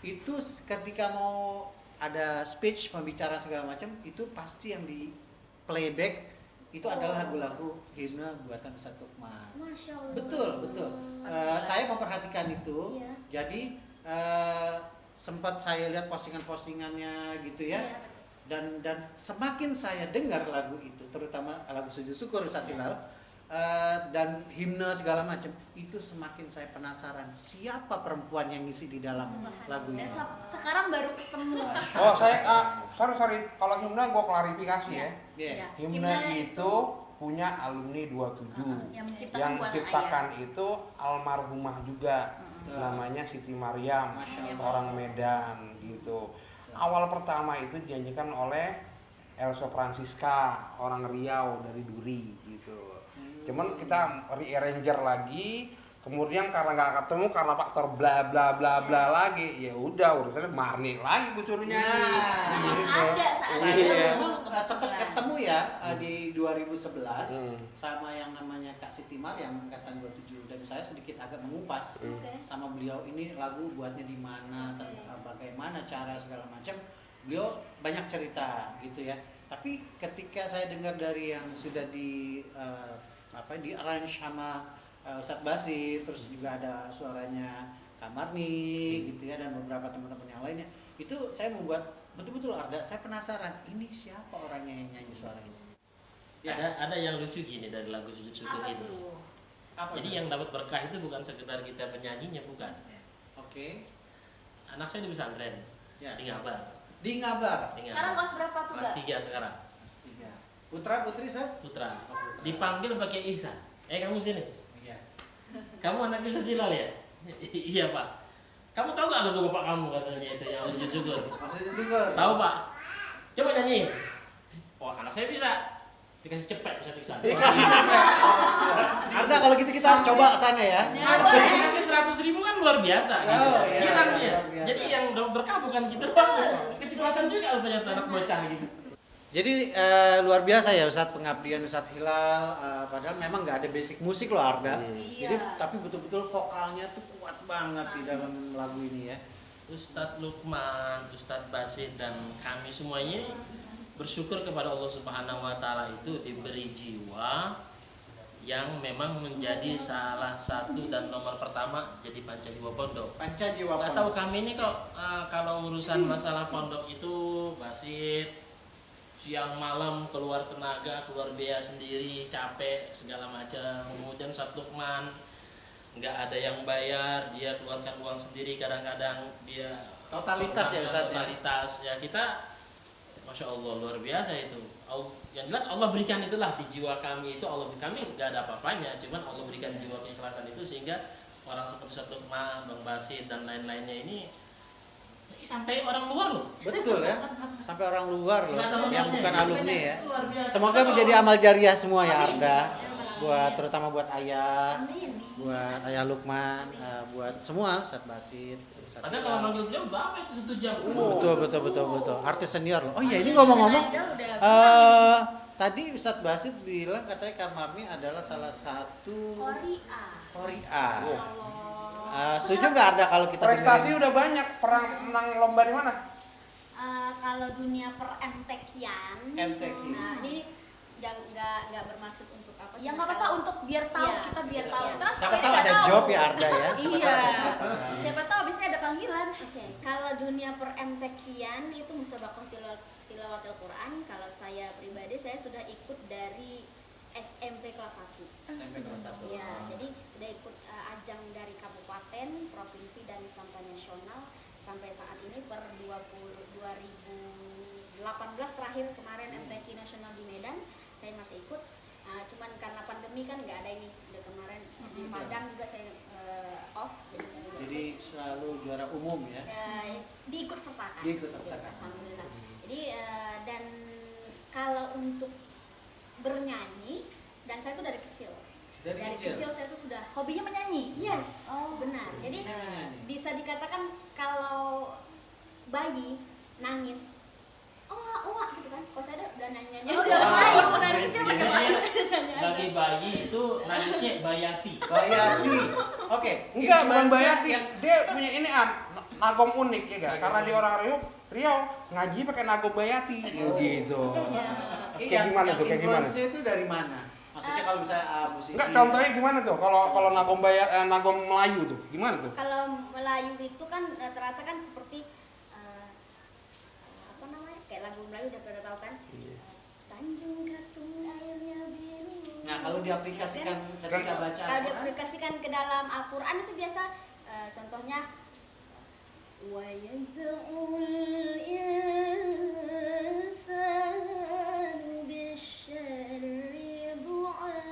itu ketika mau ada speech, pembicaraan segala macam, itu pasti yang di playback itu adalah lagu-lagu himne buatan Ustadz Lukman. Masya Allah. Betul, betul. Saya memperhatikan itu. Iya. Jadi sempat saya lihat postingan-postingannya gitu ya. Iya. Dan semakin saya dengar lagu itu, terutama lagu Sujud Syukur Ustadz Hilal, dan himne segala macam, itu semakin saya penasaran siapa perempuan yang ngisi di dalam lagu Dan ini. sekarang baru ketemu. Oh saya sorry kalau himne gue klarifikasi ya. Iya. Himne itu punya alumni 27 yang menciptakan yang buatan menciptakan itu almarhumah juga, namanya Siti Maryam, Masya Allah. orang Medan gitu. Awal pertama itu dijanjikan oleh Elso Francisca, orang Riau dari Duri gitu. Cuman kita rearranger lagi, kemudian karena nggak ketemu karena faktor bla bla bla bla lagi, ya udah urusannya Marni lagi gue suruh nyanyi. Nah, Harus Gitu. ada saat Saya itu. Iya. memang Kebetulan. sempat ketemu ya di 2011 sama yang namanya Kak Siti Maryam angkatan 27, dan saya sedikit agak mengupas Oke. sama beliau, ini lagu buatnya di mana, bagaimana cara segala macam. Beliau banyak cerita gitu ya. Tapi ketika saya dengar dari yang sudah di arrange sama Ustadz Basi, terus juga ada suaranya Kak Marni gitu ya, dan beberapa teman-teman yang lainnya, itu saya membuat betul-betul Arda, saya penasaran ini siapa orangnya yang nyanyi suara ini. Ada yang lucu gini dari lagu Sujud Syukur Apa ini. tuh? Apa Jadi sih? yang dapat berkah itu bukan sekedar kita penyanyinya, bukan. Oke. Anak saya di pesantren, Ya. di Ngabar. Di Ngabar. Di Sekarang Ngabar. kelas berapa tuh, Kelas Mbak? 3 sekarang. Kelas 3. Putra putri saya? Putra. Dipanggil pakai Ihsan. Kamu sini. Iya. Kamu anaknya Ustaz Hilal ya? Iya Pak. Kamu tahu gak lagu bapak kamu katanya itu yang Sujud Syukur? Maksudnya syukur. Tahu Pak? Coba nyanyiin. Oh anak saya bisa. Dikasih cepet bisa Ihsan. Arda, kalau gitu kita coba ke sana ya. Ya, boleh. Dikasih 100.000 kan luar biasa. Gitu. Oh, iya, Hilang dia. luar biasa. Jadi yang dapat berkah bukan kita. Kecepatan juga rupanya tuh anak bocah gitu. Jadi luar biasa ya Ustadz, pengabdian Ustadz Hilal, padahal memang nggak ada basic musik loh Arda. Jadi Iya. tapi betul-betul vokalnya tuh kuat banget di dalam lagu ini ya. Ustadz Lukman, Ustadz Basit, dan kami semuanya bersyukur kepada Allah Subhanahu wa Ta'ala itu diberi jiwa yang memang menjadi salah satu dan nomor pertama jadi panca jiwa pondok. Panca jiwa Nggak pondok. tahu kami ini kok kalau urusan masalah pondok itu Basit siang malam keluar tenaga, keluar biaya sendiri, capek segala macam. Kemudian Ustadz Lukman nggak ada yang bayar, dia keluarkan uang sendiri, kadang-kadang dia Totalitas ya, Ustadz, ya? totalitas ya kita Masya Allah luar biasa itu. Yang jelas Allah berikan itulah di jiwa kami itu, Allah kami nggak ada apa-apanya, cuman Allah berikan jiwa keikhlasan itu sehingga orang seperti Ustadz Lukman, Bang Basit dan lain-lainnya ini sampai orang luar loh. Betul ya. Sampai orang luar loh Nggak ada yang modalnya. bukan alumni ya. Luar biasa. Semoga menjadi amal jariah semua ya Arda. Buat terutama buat ayah, buat ayah Lukman, buat semua Ustadz Basit. Ustadz Padahal Hilal. kalau manggil beliau berapa itu 1 jam? Betul. Artis senior loh. Oh iya, ini ngomong-ngomong, tadi Ustadz Basit bilang katanya Kak Marni adalah salah satu Korea. Setuju nggak Arda kalau kita Prestasi dengerin? udah banyak, pernah menang lomba di mana? Kalau dunia per MTQ-an, MTQ. nah ini nggak bermaksud untuk apa? Ya nggak apa-apa untuk biar tahu, Iya. kita biar tahu. Iya. Kita kan Siapa sebenarnya tahu nggak ada job ya Arda ya. Siapa tahu Iya. ada job. Siapa tahu abisnya ada panggilan. Oke, kalau dunia per MTQ-an itu musabaqah tilawatil Quran. Kalau saya pribadi saya sudah ikut dari SMP kelas 1. SMP kelas 1. Ya, jadi udah ikut ajang dari kabupaten, provinsi dan sampai nasional sampai saat ini per 2018 terakhir kemarin MTQ nasional di Medan saya masih ikut. Cuman karena pandemi kan nggak ada ini, udah kemarin di Padang juga saya off. Jadi selalu juara umum ya. Diikut sertakan. Diikut sertakan. Alhamdulillah. Jadi dan kalau untuk bernyanyi, dan saya tuh dari kecil. Dari kecil? saya tuh sudah Hobinya menyanyi. yes, Oh. benar. Jadi Menyanyi. bisa dikatakan kalau bayi nangis, oh gitu kan. Kalau saya udah nyanyi-nyanyi. Udah Melayu, nangisnya pakai Melayu. Bagi bayi itu nangisnya bayati. Bayati. Oke. Enggak, bukan influencer Bayati. yang- Dia punya ini nagom unik ya gak? Karena dia orang Riau ngaji pakai nagom Bayati. Gitu. Kayak gimana tuh? Kayak gimana? Influence itu dari mana? Maksudnya kalau misalnya musisi. Enggak, contohnya gimana tuh? Kalau nagom nagom Melayu tuh, gimana tuh? Kalau Melayu itu kan rata-rata kan seperti apa namanya? Kayak lagu Melayu udah pada tahu kan? Tanjung Katung airnya biru. Nah, kalau diaplikasikan ketika baca Kalau Al-Quran, diaplikasikan ke dalam Al-Quran itu biasa contohnya وَيَدْعُ الْإِنسَانُ بِالشَّرِّ دُعَاءَهُ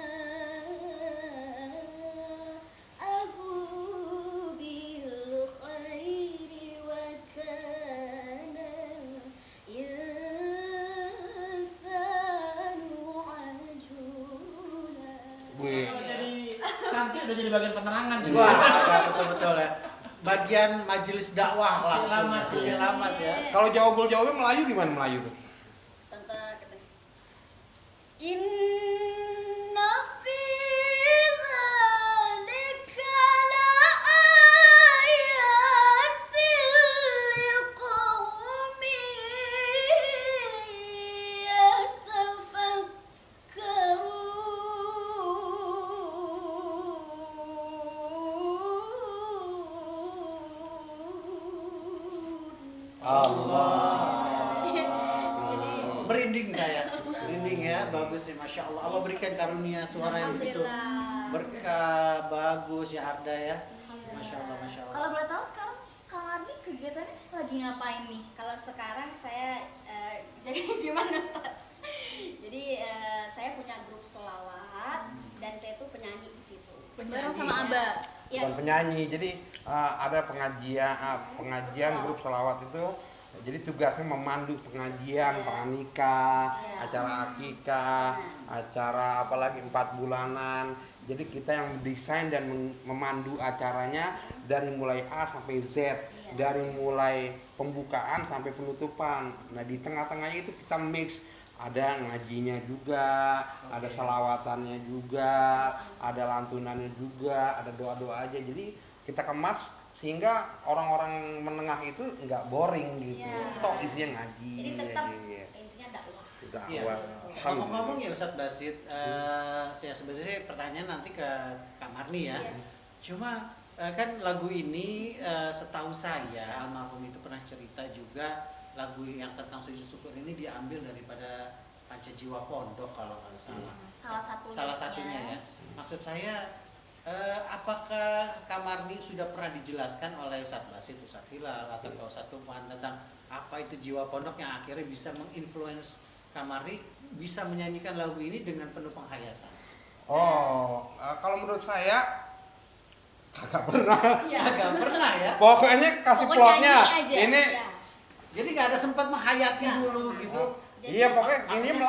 بِالْخَيْرِ وَكَانَ الْإِنسَانُ عَجُولًا. Wih. Kalau jadi santri udah jadi bagian penerangan gitu. wah ada betul-betul ya. Bagian majelis dakwah langsung ya, Istilamat. istilamat ya. Kalau jawabnya Melayu gimana Melayu tuh? Tante kata, Inna fi dzalika laayatin liqaumin yatafakkarun. Allah. Jadi Merinding saya, merinding ya, bagus ya, masya Allah. Allah berikan karunia suara yang begitu Alhamdulillah. berkah, bagus ya Arda ya. Masya Allah, masya Allah. Kalau boleh tahu sekarang Kang Ardi kegiatannya lagi ngapain nih? Kalau sekarang saya jadi gimana Ustaz? Jadi saya punya grup sholawat dan saya tuh penyanyi di situ. Bareng sama Abah. Ya, Bukan penyanyi, jadi ada pengajian grup sholawat itu. Jadi tugasnya memandu pengajian, pranikah, Iya. acara akikah, acara apalagi 4 bulanan. Jadi kita yang mendesain dan memandu acaranya dari mulai A sampai Z, dari mulai pembukaan sampai penutupan. Nah di tengah-tengahnya itu kita mix, ada ngajinya juga, ada selawatannya juga, ada lantunannya juga, ada doa-doa aja. Jadi kita kemas sehingga orang-orang menengah itu nggak boring gitu. Iya. Toh isinya ngaji. jadi tetap aja. intinya dakwah. Iya. Dakwah. Ngomong-ngomong ya Ustadz Basit, saya sebenarnya sih pertanyaan nanti ke Kak Marni ya. Iya. Cuma kan lagu ini setahu saya almarhum itu pernah cerita juga lagu yang tentang sujud syukur ini diambil daripada Pancajiwa Pondok kalau nggak salah. Salah satunya. Satunya ya. Maksud saya apakah Kak Marni sudah pernah dijelaskan oleh Ustadz Basit, Ustadz Hilal atau Ustadz Tuhan tentang apa itu jiwa pondok yang akhirnya bisa menginfluence Kak Marni bisa menyanyikan lagu ini dengan penuh penghayatan? Oh, kalau menurut saya kagak pernah. Iya. Agak pernah ya. Pokoknya kasih Pokoknya plotnya. nyanyi aja. Ini Iya. Jadi nggak ada sempat menghayati Nggak. dulu gitu. Jadi iya pokoknya ini maksudnya-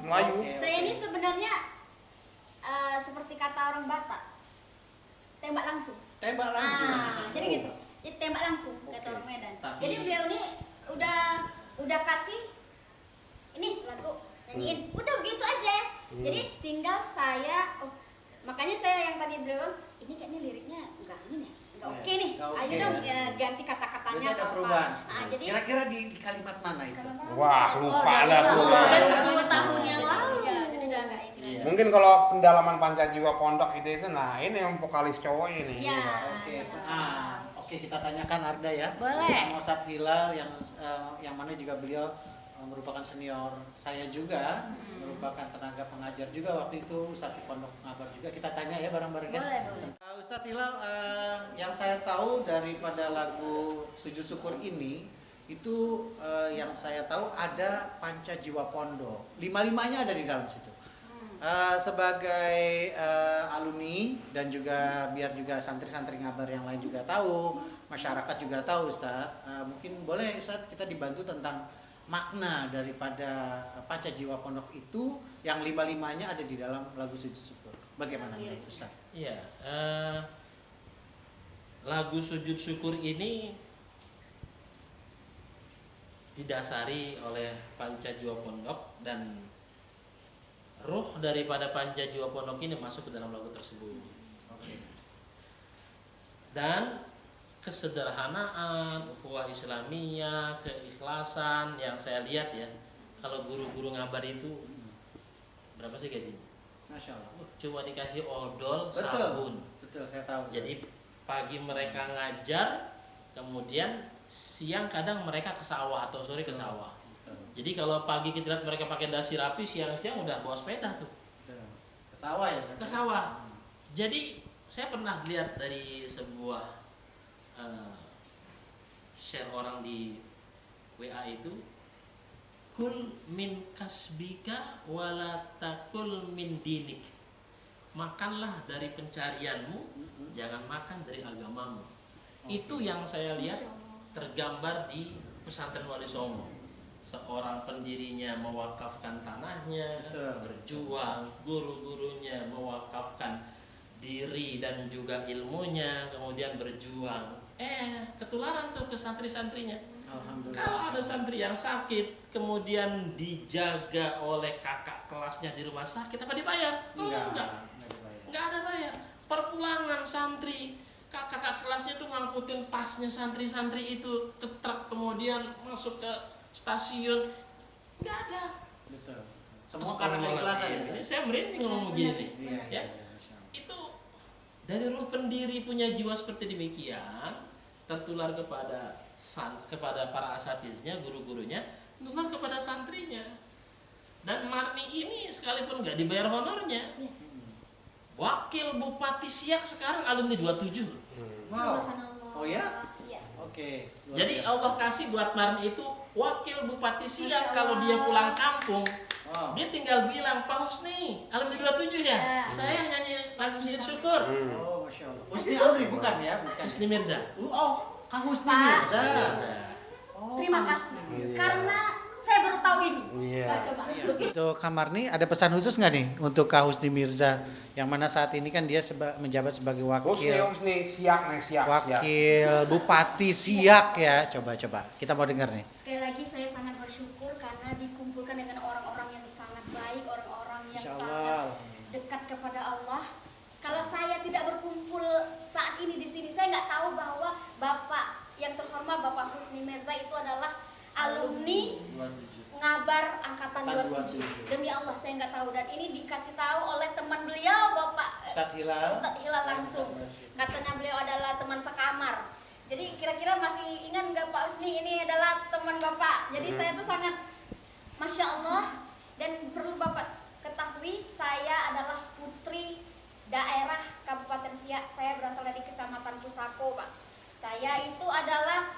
Melayu. Oke. saya ini sebenarnya seperti kata orang Batak, tembak langsung. Tembak langsung. Jadi gitu. Jadi tembak langsung kata Oke. orang Medan. Tapi- Jadi beliau ini udah kasih ini lagu nyanyiin. Udah begitu aja. Jadi tinggal saya makanya saya yang tadi beliau bilang, ini kayaknya liriknya enggak ini ya. Enggak Ya, oke nih. nggak oke Ayo ya. dong ganti kata-katanya Jadi ada apa. perubahan. Jadi Kira-kira di kalimat mana itu? Wah, lupa lah tuh. Udah 10 tahun yang lalu. Iya, jadi udah enggak ini. Iya. Mungkin kalau pendalaman Pancajiwa Pondok itu nah ini yang vokalis cowok ini. Iya. Oke. sama-sama. Oke, kita tanyakan Arda ya. Boleh. Sama Ustadz Hilal yang mana juga beliau merupakan senior saya juga, merupakan tenaga pengajar juga waktu itu Ustadz di Pondok Ngabar juga. Kita tanya ya bareng-bareng ya. Boleh. Ustadz Hilal, yang saya tahu daripada lagu Sujud Syukur ini itu yang saya tahu ada Panca Jiwa Pondok. Lima-limanya ada di dalam situ. Sebagai alumni dan juga biar juga santri-santri Ngabar yang lain juga tahu, masyarakat juga tahu Ustadz, mungkin boleh Ustadz kita dibantu tentang makna daripada Panca Jiwa Pondok itu yang lima-limanya ada di dalam lagu Sujud Syukur. Bagaimana menurut Ustadz? Iya, lagu Sujud Syukur ini didasari oleh Panca Jiwa Pondok dan ruh daripada Panca Jiwa Pondok ini masuk ke dalam lagu tersebut. Dan kesederhanaan, ukhuwah Islamiyah, keikhlasan yang saya lihat ya, kalau guru-guru Ngabar itu berapa sih gajinya? Masya Allah. Cuma dikasih odol, Betul. sabun. Betul, saya tahu. Jadi pagi mereka ngajar, kemudian siang kadang mereka ke sawah atau sore ke sawah. Betul. Jadi kalau pagi kita lihat mereka pakai dasi rapi, siang-siang udah bawa sepeda tuh. Betul. Ke Ke sawah ya? ke sawah. Jadi saya pernah lihat dari sebuah share orang di WA itu, kul min kasbika wala takul min dinik. Makanlah dari pencarianmu, jangan makan dari agamamu. Itu yang saya lihat tergambar di pesantren Wali Songo. Seorang pendirinya mewakafkan tanahnya, Betul. berjuang, guru-gurunya mewakafkan diri dan juga ilmunya, kemudian berjuang. Ketularan tuh ke santri-santrinya. Alhamdulillah. Kalau ada santri yang sakit, kemudian dijaga oleh kakak kelasnya di rumah sakit, apa dibayar? Enggak ada bayar. Perpulangan santri, kakak kelasnya tuh ngangkutin pasnya santri-santri itu ke truk, kemudian masuk ke stasiun, enggak ada. Betul. Semua karena keikhlasan ya. Ini saya merinding ngomong begini nih. Iya, Ya. Itu dari ruh pendiri punya jiwa seperti demikian, tertular kepada para asatiznya, guru-gurunya, tular kepada santrinya. Dan Marni ini sekalipun nggak dibayar honornya, wakil Bupati Siak sekarang alumni 27. Wow. Subhanallah. Oh ya? Iya. Oke. luar Jadi biasa. Allah kasih buat Marni itu wakil Bupati Siak. Masya Kalau dia Allah. pulang kampung, Wow. dia tinggal bilang, Pak Husni, alumni 27 ya? Ya. Saya nyanyi lagu sujud syukur. Oh, Masya Allah. Husni Amri bukan ya? Bukan. Husni Mirza. Oh, Kang Husni Pas. Mirza. Mirza. Oh, Terima Kang kasih. Husni. Iya. Karena saya baru tahu ini. Iya. Nah, coba. Untuk Kang Marni ada pesan khusus nggak nih untuk Kang Husni Mirza yang mana saat ini kan dia menjabat sebagai Husni siap nih siap. wakil Bupati Siak ya. Coba kita mau dengar nih. Sekali lagi saya sangat bersyukur karena dikumpulkan dengan orang-orang yang sangat baik, orang-orang yang Insya sangat Allah. dekat kepada Allah. Kalau saya tidak berkumpul saat ini di sini, saya nggak tahu bahwa Bapak yang terhormat Bapak Husni Mirza itu adalah alumni Ngabar angkatan 27. Demi Allah saya nggak tahu, dan ini dikasih tahu oleh teman beliau Bapak Ustadz Hilal. Ustadz Hilal langsung. Katanya beliau adalah teman sekamar. Jadi kira-kira masih ingat nggak Pak Husni ini adalah teman Bapak. Jadi saya tuh sangat Masya Allah, dan perlu Bapak ketahui saya adalah putri daerah Kabupaten Siak. Saya berasal dari Kecamatan Pusako, Pak. Saya itu adalah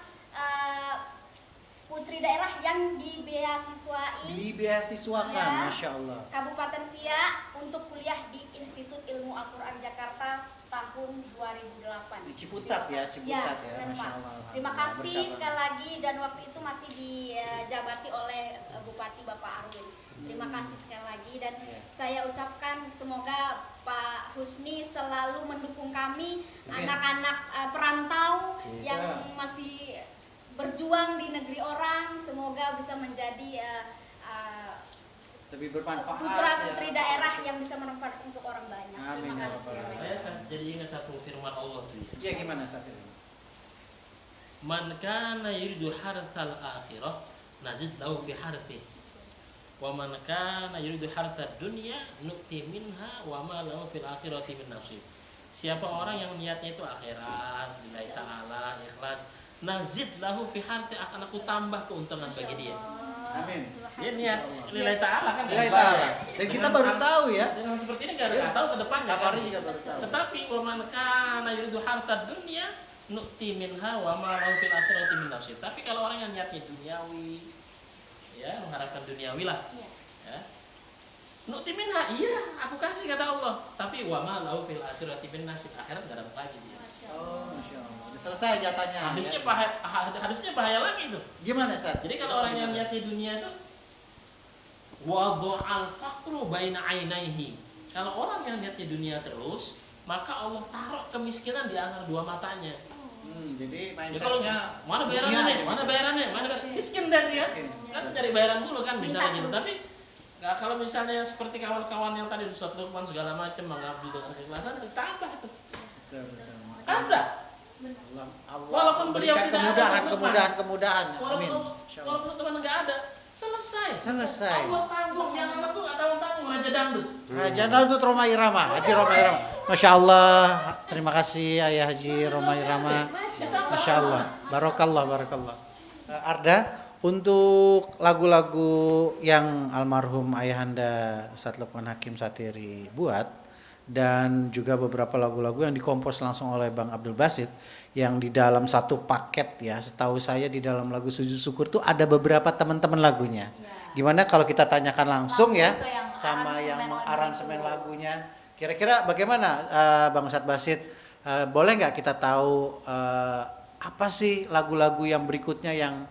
putri daerah yang dibeasiswai Dibeasiswakan, Ya. Masya Allah. Kabupaten Siak untuk kuliah di Institut Ilmu Al-Quran Jakarta tahun 2008. Di Ciputat ya, Ciputat ya, benar, Masya Pak. Allah. Terima Alhamdulillah. kasih Berkah sekali lagi, dan waktu itu masih dijabati oleh Bupati Bapak Arwin. Terima kasih sekali lagi, dan Ya. saya ucapkan semoga Pak Husni selalu mendukung kami, Amin. anak-anak perantau Ya. yang masih berjuang di negeri orang. Semoga bisa menjadi lebih bermanfaat. putra-putri ya. daerah yang bisa bermanfaat untuk orang banyak. Amin, Terima ya kasih Rabbal sekali lagi. Alamin. Jadi ingat satu firman Allah tuh ya. Ya gimana saat ini? Man kana yuridu hartal akhirah nazid lahu fi harthi. Wa man kana yuridu hartad dunya nu'ti minha wa ma lahu fil akhirati min nasib. Siapa orang yang niatnya itu akhirat, lillahi ta'ala, ikhlas, nazid lahu fi harthi, akan aku tambah keuntungan bagi dia. Amin. Dia niat lillahi ta'ala kan. Lillahi ta'ala. Dan kita baru tahu ya. Dengan seperti ini nggak tahu ke depan nggak Kabarnya kan? juga baru tahu. Tetapi wa man kana yuridu hartad dunya nu'ti minha wa ma lahu fil akhirati min nasib. Tapi kalau orang yang niatnya duniawi, ya mengharapkan duniawi lah, Iya. ya. Nu'ti minha, iya aku kasih kata Allah. Tapi wa ma lahu fil akhirati min nasib, akhirat nggak dapat lagi dia. Masya Oh, Allah. Masya Allah. Udah selesai jatahnya. Hadisnya ya. hadisnya bahaya lagi itu. Gimana Ustaz? Jadi kalau orang yang niatnya dunia itu wadu'al faqru baina ainaihi. Kalau orang yang niatnya dunia terus, maka Allah taruh kemiskinan di antara dua matanya. Jadi Jadi kalau mindsetnya mana bayarannya dunia nih? aja Mana gitu. bayarannya? Mana bayaran? Miskin dan dia. Miskin. Kan cari bayaran dulu kan misalnya Minta gitu. terus. Tapi kalau misalnya seperti kawan-kawan yang tadi Ustaz Lukman segala macam mengabdi dengan keikhlasan, ditambah itu. Betul, betul. Ada. Allah Walaupun beliau berikan tidak ada kemudahan, sebut kemudahan. Amin. Walaupun Insya Allah. walaupun teman nggak ada, selesai. Selesai. Allah tanggung yang anak tuh nggak tanggung Raja Dangdut. Raja Dangdut Roma Irama, Haji Roma Irama. Masya Allah, terima kasih Ayah Haji Roma Irama. Masya Allah, barakallah, barakallah. Arda, untuk lagu-lagu yang almarhum ayahanda Ustadz Lukman Hakim Satiri buat dan juga beberapa lagu-lagu yang dikompos langsung oleh Bang Abdul Basit yang di dalam satu paket ya, setahu saya di dalam lagu Sujud Syukur tuh ada beberapa teman-teman lagunya. Gimana kalau kita tanyakan langsung ya ke yang sama yang aransemen mengaransemen lagu itu. lagunya. Kira-kira bagaimana Bang Ustadz Basit? Boleh nggak kita tahu apa sih lagu-lagu yang berikutnya yang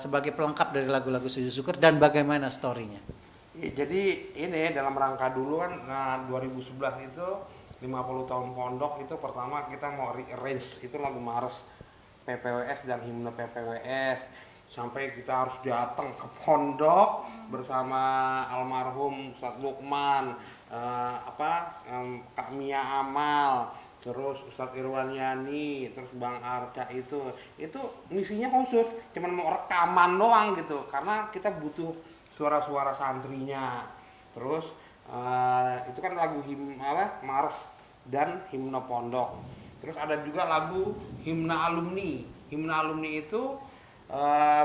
sebagai pelengkap dari lagu-lagu Sujud Syukur dan bagaimana story-nya? Ya, jadi ini dalam rangka dulu kan 2011 itu 50 tahun pondok itu pertama kita mau rearrange itu lagu Mars PPWS dan himne PPWS sampai kita harus datang ke pondok bersama almarhum Ustadz Lukman Kak Mia Amal, terus Ustadz Irwan Yani, terus Bang Arca itu misinya khusus cuman mau rekaman doang gitu karena kita butuh suara-suara santrinya. Terus itu kan lagu Mars dan himne pondok. Terus ada juga lagu himne alumni. Himne alumni itu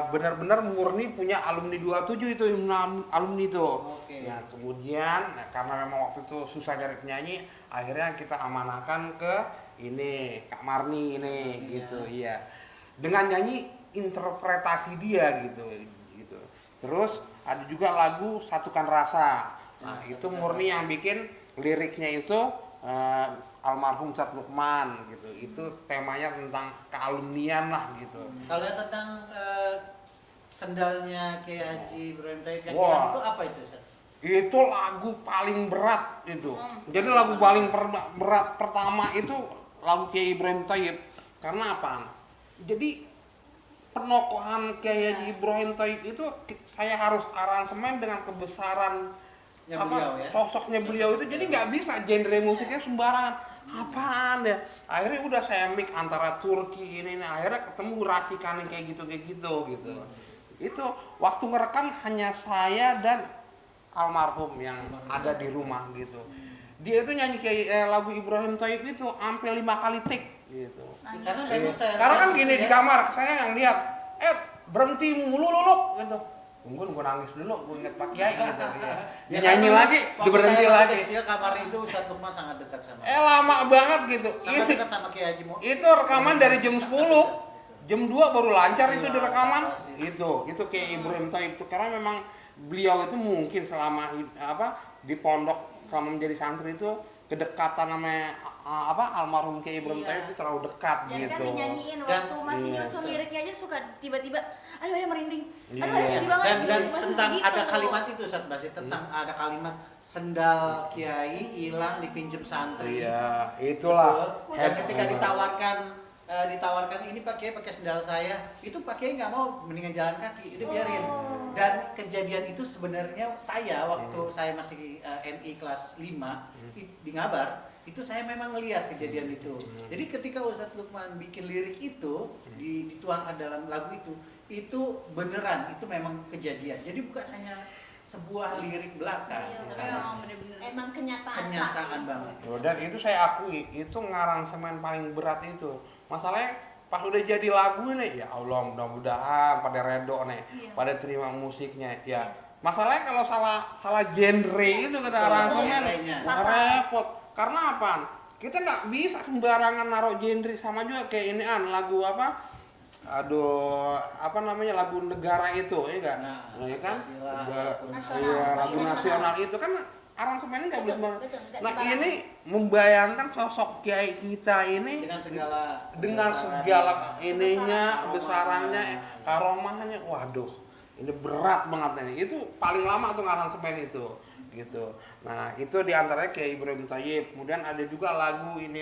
benar-benar murni punya alumni 27 itu himne alumni itu. Oke. Nah, kemudian karena memang waktu itu susah cari penyanyi, akhirnya kita amanahkan ke ini Kak Marni ini gitu, iya. Dengan nyanyi interpretasi dia gitu. Terus ada juga lagu Satukan Rasa. Nah, itu murni yang bikin liriknya itu almarhum Ustadz Lukman gitu. Itu temanya tentang kealumnian lah gitu. Kalau yang tentang sendalnya Kiai Haji Ibrahim Taib yang Wah. itu apa itu, Ustaz? Itu lagu paling berat itu. Jadi lagu paling berat pertama itu lagu Kiai Ibrahim Taib. Karena apa? Jadi penokohan Kiai Haji Ibrahim Taib itu saya harus aransemen dengan kebesaran Beliau, ya? sosoknya beliau itu. Jadi nggak bisa genre musiknya sembarangan. Apaan ya? Akhirnya udah saya mix antara Turki ini akhirnya ketemu racikan yang kayak gitu gitu. Itu waktu ngerekam hanya saya dan almarhum yang ada di rumah gitu. Dia itu nyanyi kayak lagu Ibrahim Taib itu sampai 5 kali take gitu. Karena memang saya Karena kan gini di kamar saya yang lihat, berhenti mulu lu gitu. Tunggu nangis dulu, gue inget Pak Kiai gitu. Ya, nyanyi lagi, waktu diberhenti saya lagi. kecil kamar itu Ustadz Lukman sangat dekat sama. Lama banget gitu. Sangat dekat sama Kiai Haji Itu rekaman dari jam 10. Jam 2 baru lancar itu di rekaman. Itu kayak Ibrahim Taib itu karena memang beliau itu mungkin selama di pondok selama menjadi santri itu kedekatan sama almarhum Kiai Ibrahim Taib itu terlalu dekat Jadi gitu. kan dinyanyiin Dan- waktu masih Iya. nyusun liriknya aja suka tiba-tiba aduh ya merinding. Aduh Iya. sedih banget. Dan masih tentang segitu. ada kalimat itu Ustaz Basit tentang ada kalimat sendal Kiai hilang dipinjem santri. Iya, itulah. Betul. Dan ketika ditawarkan ini Pak Kiai pakai sendal saya, itu Pak Kiai nggak mau, mendingan jalan kaki, udah biarin. Dan kejadian itu sebenarnya saya waktu saya masih NI kelas 5 di Ngabar, itu saya memang ngelihat kejadian itu. Jadi ketika Ustadz Lukman bikin lirik itu dituangkan dalam lagu itu beneran, itu memang kejadian. Jadi bukan hanya sebuah lirik belaka, Iya, tapi bukan. emang bener-bener emang kenyataan Kenyataan saat banget. Dan itu saya akui, itu ngaransemen paling berat itu. Masalahnya pas udah jadi lagu nih, ya Allah mudah-mudahan pada redo nih, Iya. pada terima musiknya. Ya, masalahnya kalau salah genre itu kata aransemen, genrenya. repot. Karena apa? Kita nggak bisa sembarangan naruh genre sama juga kayak ini lagu apa? Lagu negara itu, ya kan? Nah, Ya kan? Nasional. Iya, lagu Nasional. nasional itu kan aransemennya nggak Betul, boleh. betul, nggak Nah sembarangan. ini membayangkan sosok kiai kita ini Dengan segala ininya, Karomahnya. besarannya, karomahnya, waduh, ini berat banget nih. Itu paling lama tuh ngaransemen itu, gitu. Nah itu diantaranya Kiai Ibrahim Taib. Kemudian ada juga lagu ini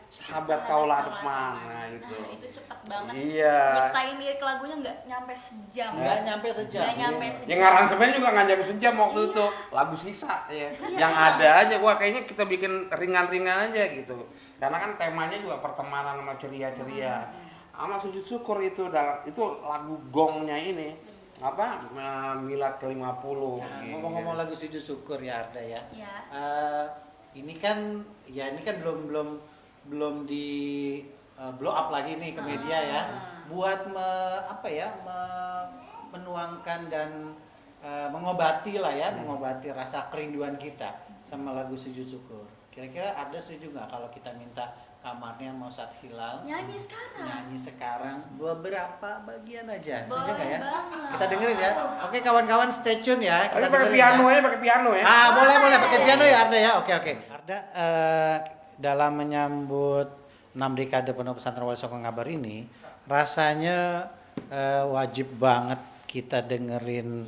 Sahabat Kaulah Lukman. Nah itu. Nah, itu cepet banget. Iya. Nyiptain lirik lagunya nggak nyampe sejam. nggak nyampe sejam. Nggak nyampe sejam. Yang ngaransemen juga nggak nyampe sejam waktu Iya. itu, lagu sisa ya. Yang ada aja, wah kayaknya kita bikin ringan-ringan aja gitu. Karena kan temanya juga pertemanan sama ceria-ceria. Sama Sujud Syukur itu lagu gongnya ini milad ke-50 Nah, gitu. ngomong-ngomong lagu Sujud Syukur ya Arda ya. Ya. Ini kan belum di blow up lagi nih ke media ya. buat menuangkan dan mengobati lah ya, mengobati rasa kerinduan kita sama lagu Sujud Syukur. Kira-kira ada setuju nggak kalau kita minta kamarnya mau Ustadz Hilal nyanyi sekarang beberapa bagian aja? Setuju nggak ya? banget. Kita dengerin ya. Oke kawan-kawan, stay tune ya. Tapi Kita pakai dengerin piano ya. ya, pakai piano ya. Boleh pakai piano ya Arda ya. Oke. Arda, dalam menyambut 6 dekade Pondok Pesantren Wali Songo Ngabar ini, rasanya wajib banget kita dengerin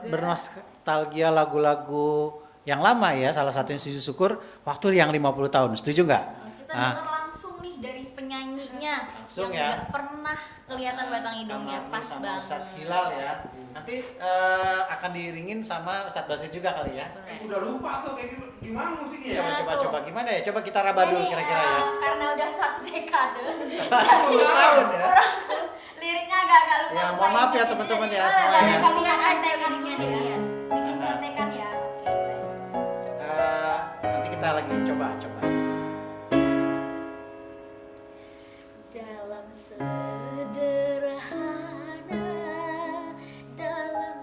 bernostalgia lagu-lagu yang lama ya, salah satunya Sujud Syukur waktu yang 50 tahun. Setuju nggak? Kita denger langsung nih dari penyanyinya Langsung yang ya. nggak pernah kelihatan batang hidungnya, Kamarni pas sama banget. Ustadz Hilal ya. Nanti akan diiringin sama Ustadz Basit juga kali ya. Udah lupa tuh kayak gimana musiknya ya. Coba gimana ya? Coba kita raba dulu kira-kira ya. Karena udah 1 dekade. 10 tahun ya. Liriknya agak-agak lupa. Ya, mohon maaf ya teman-teman ya Boleh, semuanya. boleh, kami akan cek liriknya nih. Bikin contekan ya. Nanti kita lagi coba. Dalam sederhana, dalam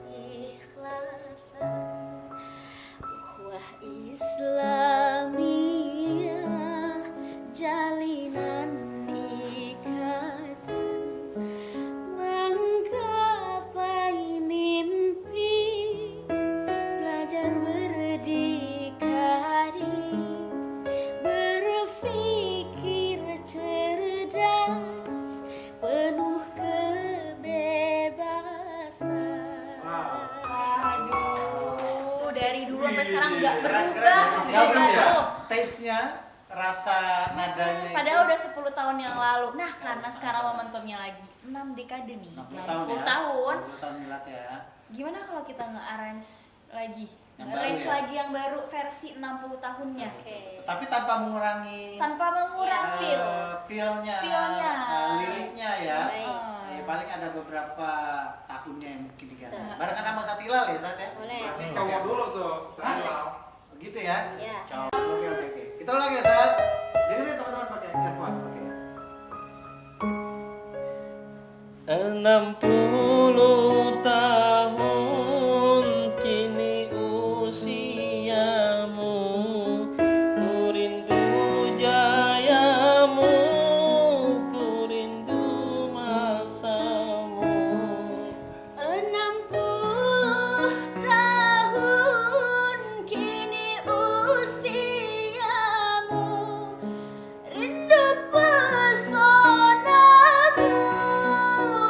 keikhlasan, ukhuwah Islamiyah, jalinan ikatan, menggapai mimpi, belajar berdikari, berpikir cerdas, penuh kebebasan. Aduh, dari dulu sampai sekarang nggak berubah. Nggak berubah. Tuh. Taste-nya, rasa nadanya Padahal udah 10 tahun yang lalu. Nah, karena sekarang momentumnya lagi 6 dekade nih. 60 60 tahun ya. tahun. 60 tahun milad ya. Gimana kalau kita nge-arrange lagi? Yang Nge-arrange baru ya? lagi yang baru versi 60 tahunnya. Oke. Tapi tanpa mengurangi Tanpa mengurangi feel. feel-nya, Feel-nya. liriknya ya. Baik. Paling ada beberapa tahunnya yang mungkin diganti. Betul. Barengan sama Ustadz Hilal ya Ustadz ya? Boleh. Kamu dulu tuh. Begitu ya? Ya. Oke. Kita ulang ya Ustadz. Dengerin teman-teman pakai earphone. Oke. 60 tahun kini usiamu, ku rindu jayamu, ku rindu masamu. 60 tahun kini usiamu, rindu pesonamu,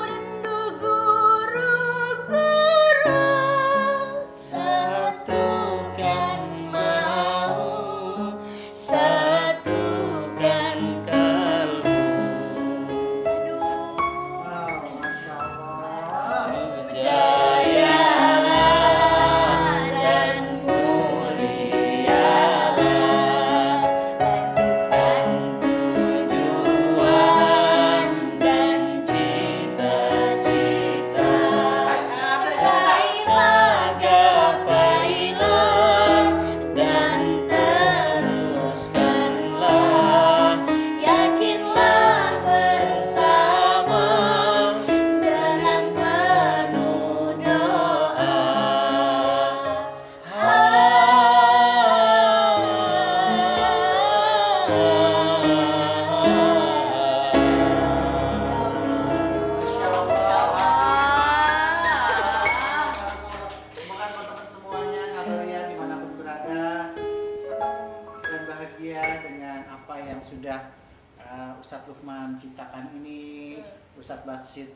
rindu guru-guru, satukan mau, satukan kalbu. Wow, Masya Allah. Jayalah dan mulialah, lanjutkan tujuan dan cita-cita. Raihlah, gapailah, dan teruskanlah, yakinlah bersama dengan penuh doa. Masya Allah. Semoga teman-teman semuanya Ngabaria dimanapun berada senang dan bahagia dengan apa yang sudah Ustadz Lukman ciptakan ini, Ustadz Basit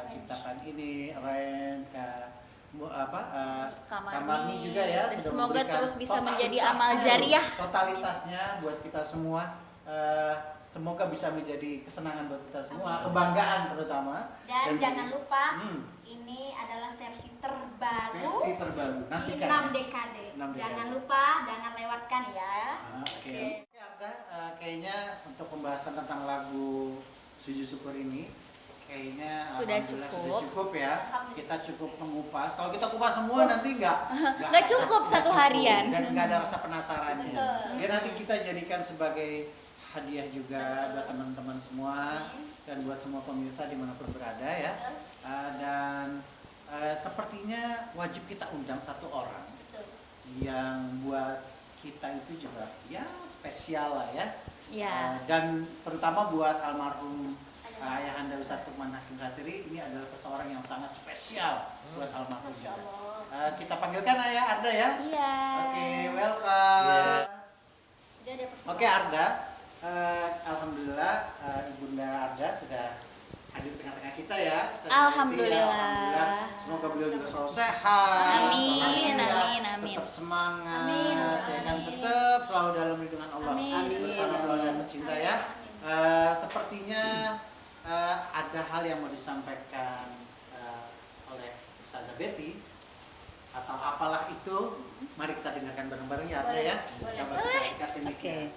ciptakan ini, Ren, Kamarni juga ya. Dan sudah semoga memberikan terus bisa menjadi totalitasnya amal jariah. Totalitasnya buat kita semua. Semoga bisa menjadi kesenangan buat kita semua, kebanggaan terutama. Dan jangan lupa Hmm. ini adalah versi terbaru Versi terbaru. di Nantikan 6 ya. dekade. 6 dekade. Jangan lupa, jangan lewatkan ya. Oke. Arda, kayaknya untuk pembahasan tentang lagu Sujud Syukur ini kayaknya Sudah alhamdulillah cukup. sudah cukup ya. Kita cukup mengupas. Kalau kita kupas semua nanti Nggak cukup nggak satu cukup. harian. Dan nggak ada rasa penasarannya. Biar nanti kita jadikan sebagai hadiah juga buat teman-teman semua dan buat semua pemirsa dimanapun berada ya. Dan sepertinya wajib kita undang satu orang Betul. yang buat kita itu juga ya spesial lah ya. Ya. Dan terutama buat almarhum Ayahanda Ustadz Lukman Hakim Satiri, ini adalah seseorang yang sangat spesial buat almarhum Masya juga. Allah. Kita panggilkan Ayah Arda ya. Iya. Oke, welcome. Dia ada persembahan. Oke Arda, alhamdulillah Ibunda Arda sudah hadir di tengah-tengah kita ya. Alhamdulillah. Alhamdulillah. Semoga beliau juga selalu sehat. Amin, bahagia, amin, amin. Tetap semangat, Amin, ya kan, amin. tetap selalu dalam lindungan Allah. Amin. Bersama keluarga dan pecinta ya. Sepertinya ada hal yang mau disampaikan oleh Ustazah Betty atau apalah itu. Mari kita dengarkan bareng-bareng ya Arda ya. Boleh. Coba kita kasih mic ya.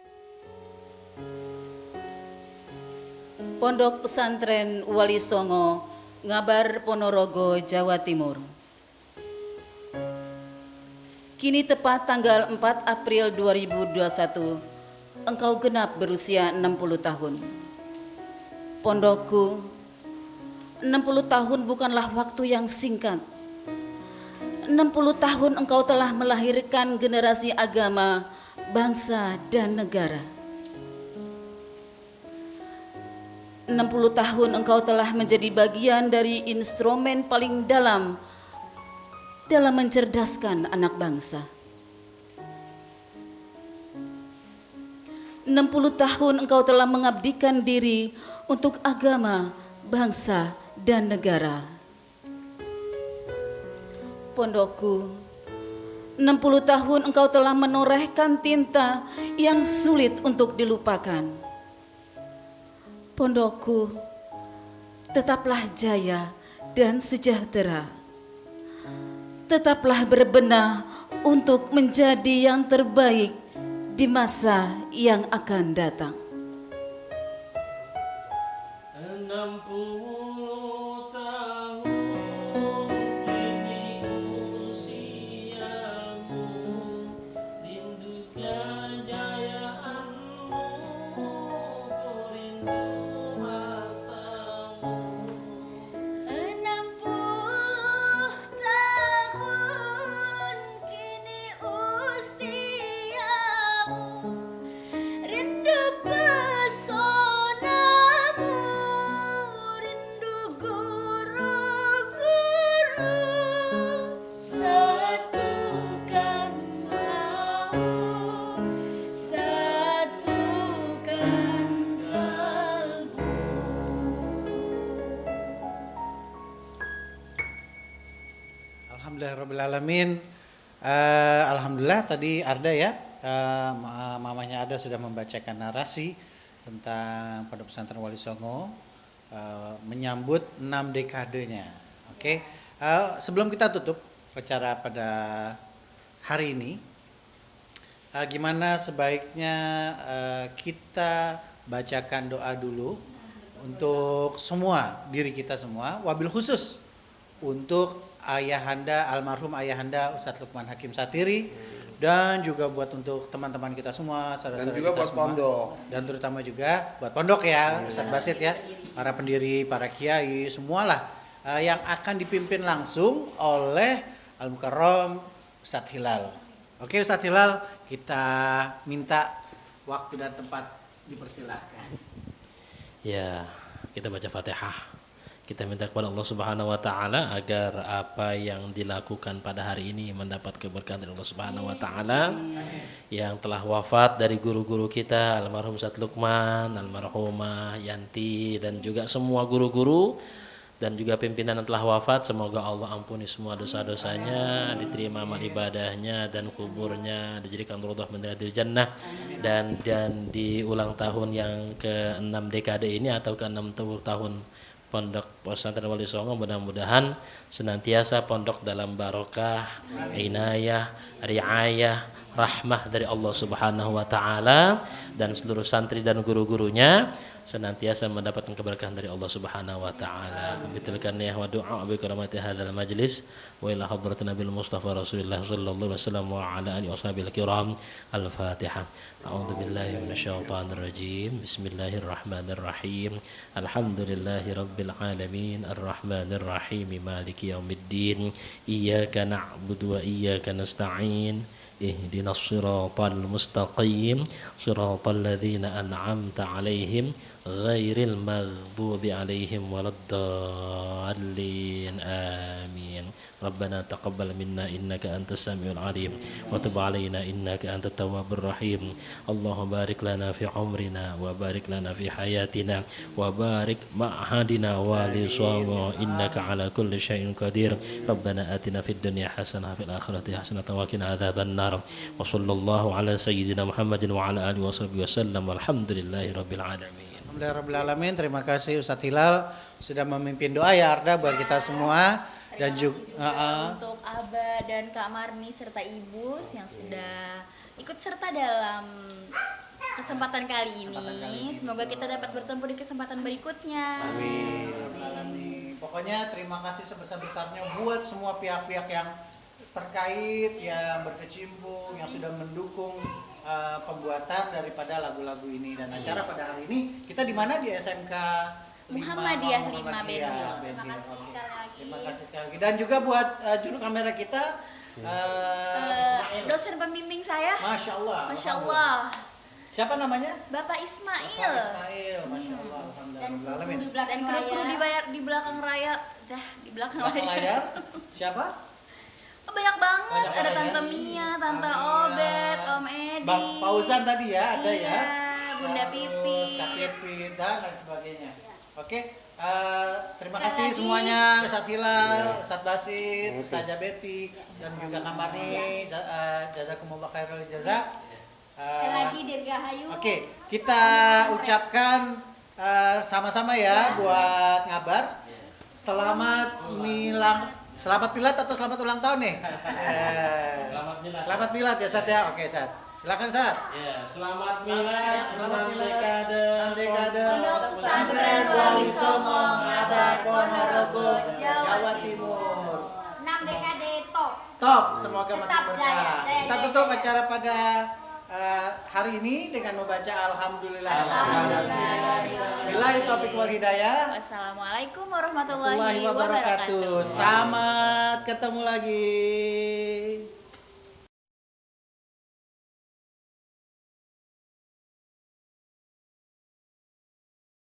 Pondok Pesantren Wali Songo, Ngabar Ponorogo, Jawa Timur. Kini tepat tanggal 4 April 2021, engkau genap berusia 60 tahun. Pondokku, 60 tahun bukanlah waktu yang singkat. 60 tahun engkau telah melahirkan generasi agama, bangsa, dan negara. 60 tahun engkau telah menjadi bagian dari instrumen paling dalam mencerdaskan anak bangsa. 60 tahun engkau telah mengabdikan diri untuk agama, bangsa, dan negara. Pondokku, 60 tahun engkau telah menorehkan tinta yang sulit untuk dilupakan. Pondokku, tetaplah jaya dan sejahtera. Tetaplah berbenah untuk menjadi yang terbaik di masa yang akan datang. 60 tahun kini usiamu, rindu kejayaanmu, ku rindu masamu. 60 tahun kini usiamu, rindu pesonamu, rindu guru-guru, satukan mau, satukan kalbu. Alhamdulillahirrahmanirrahim. Alhamdulillah tadi Arda ya, mamanya Arda sudah membacakan narasi tentang Pondok Pesantren Wali Songo menyambut 6 dekadenya. Oke, sebelum kita tutup acara pada hari ini, gimana sebaiknya kita bacakan doa dulu untuk semua, diri kita semua, wabil khusus untuk Ayahanda, almarhum Ayahanda Ustadz Lukman Hakim Satiri, dan juga buat untuk teman-teman kita semua, saudara-saudara juga kita buat semua, pondok. dan terutama juga buat pondok ya, Ustadz Basit ya, para pendiri, para kiai, semualah yang akan dipimpin langsung oleh Al-Mukarram Ustadz Hilal. Oke Ustadz Hilal, kita minta waktu dan tempat, dipersilahkan. Ya, kita baca Fatihah. Kita minta kepada Allah Subhanahu wa taala agar apa yang dilakukan pada hari ini mendapat keberkahan dari Allah Subhanahu wa taala. Yang telah wafat dari guru-guru kita, almarhum Ustadz Lukman, almarhumah Yanti, dan juga semua guru-guru dan juga pimpinan yang telah wafat, semoga Allah ampuni semua dosa-dosanya, diterima amal ibadahnya, dan kuburnya dijadikan raudhah min riyadil jannah. Dan di ulang tahun yang ke-6 dekade ini atau ke-60 tahun Pondok Pesantren Wali Songo mudah-mudahan senantiasa pondok dalam barokah, inayah, riayah, rahmah dari Allah Subhanahu wa taala, dan seluruh santri dan guru-gurunya senantiasa mendapatkan keberkahan dari Allah Subhanahu wa taala. Bitilkan ya wa du'a bi karamati hadzal majlis wa ila hadratin nabil mustafa rasulillah sallallahu alaihi wasallam wa ala alihi washabil kiram. Al-Fatihah. A'udzu billahi minasyaitonir rajim. Bismillahirrahmanirrahim. Alhamdulillahi rabbil alamin arrahmanir rahim maliki yaumiddin. Iyyaka na'budu wa iyyaka nasta'in. Ihdinas siratal mustaqim siratal ladzina an'amta 'alaihim ghairil maghdubi 'alaihim waladdallin. Amin. Rabbana taqabbal minna innaka antas samiul 'alim wa tub 'alaina innaka antat tawwabur rahim. Allahumma barik lana fi umrina wa barik lana fi hayatina wa barik ma'hadina wa li sawma innaka 'ala kulli syai'in qadir. Rabbana atina fid dunya hasanah fil akhirati hasanah wa qina adzaban nar. Wa sallallahu ala sayyidina Muhammadin wa ala alihi washabihi wasallam. Walhamdulillahi rabbil alamin. Alhamdulillahirrahmanirrahim. Terima kasih Ustadz Hilal sudah memimpin doa ya Arda buat kita semua. Dan juga untuk Aba dan Kak Marni serta Ibu yang sudah ikut serta dalam kesempatan kali ini. Semoga kita dapat bertemu di kesempatan berikutnya. Amin. Pokoknya terima kasih sebesar-besarnya buat semua pihak-pihak yang terkait, yang berkecimpung, yang sudah mendukung pembuatan daripada lagu-lagu ini dan acara pada hari ini. Kita di mana? Di SMK Muhammadiyah 5 Benhil. Terima kasih sekali lagi. Terima kasih sekali lagi. Dan juga buat juru kamera kita, Dosen pembimbing saya, Masya Allah. Masya Allah, Siapa namanya? Bapak Bapak Ismail. Ismail. Masya Allah. Dan Alhamdulillah. di belakang Dan kru-kru layar. di belakang raya, di belakang Belakang layar. layar. Siapa? Oh, banyak banget. Banyak Ada orang Tante ya. Mia, Tante Amina. Obet, Om Edi, Bang Fauzan tadi ya, ada Iya, ya. Bunda Terus Pipit. Kak Pipit dan lain sebagainya. Oke, terima Sekali kasih lagi. semuanya, Ustadz Hilal, Ustadz Basit, Ustazah Betty, dan juga Kak Marni. Jazakumullah khairul jazak. Sekali lagi Dirgahayu. Oke, kita ucapkan sama-sama ya buat Ngabar. Selamat milad atau selamat ulang tahun nih? Selamat milad. Selamat milad ya Sat ya. Oke Sat, silakan Sat. Ya, selamat milad. Selamat milad. dekade. Enam dekade. Pondok Pesantren Wali Songo Ngabar Ponorogo, Jawa Timur. 6 dekade top. Top, semoga makin Tetap berkah. jaya, jaya, Kita jaya, tutup jaya. acara pada hari ini dengan membaca Alhamdulillah. Billahi taufiq wal hidayah. Wassalamualaikum warahmatullahi Warahmatullahi wabarakatuh. wabarakatuh. Selamat ketemu lagi.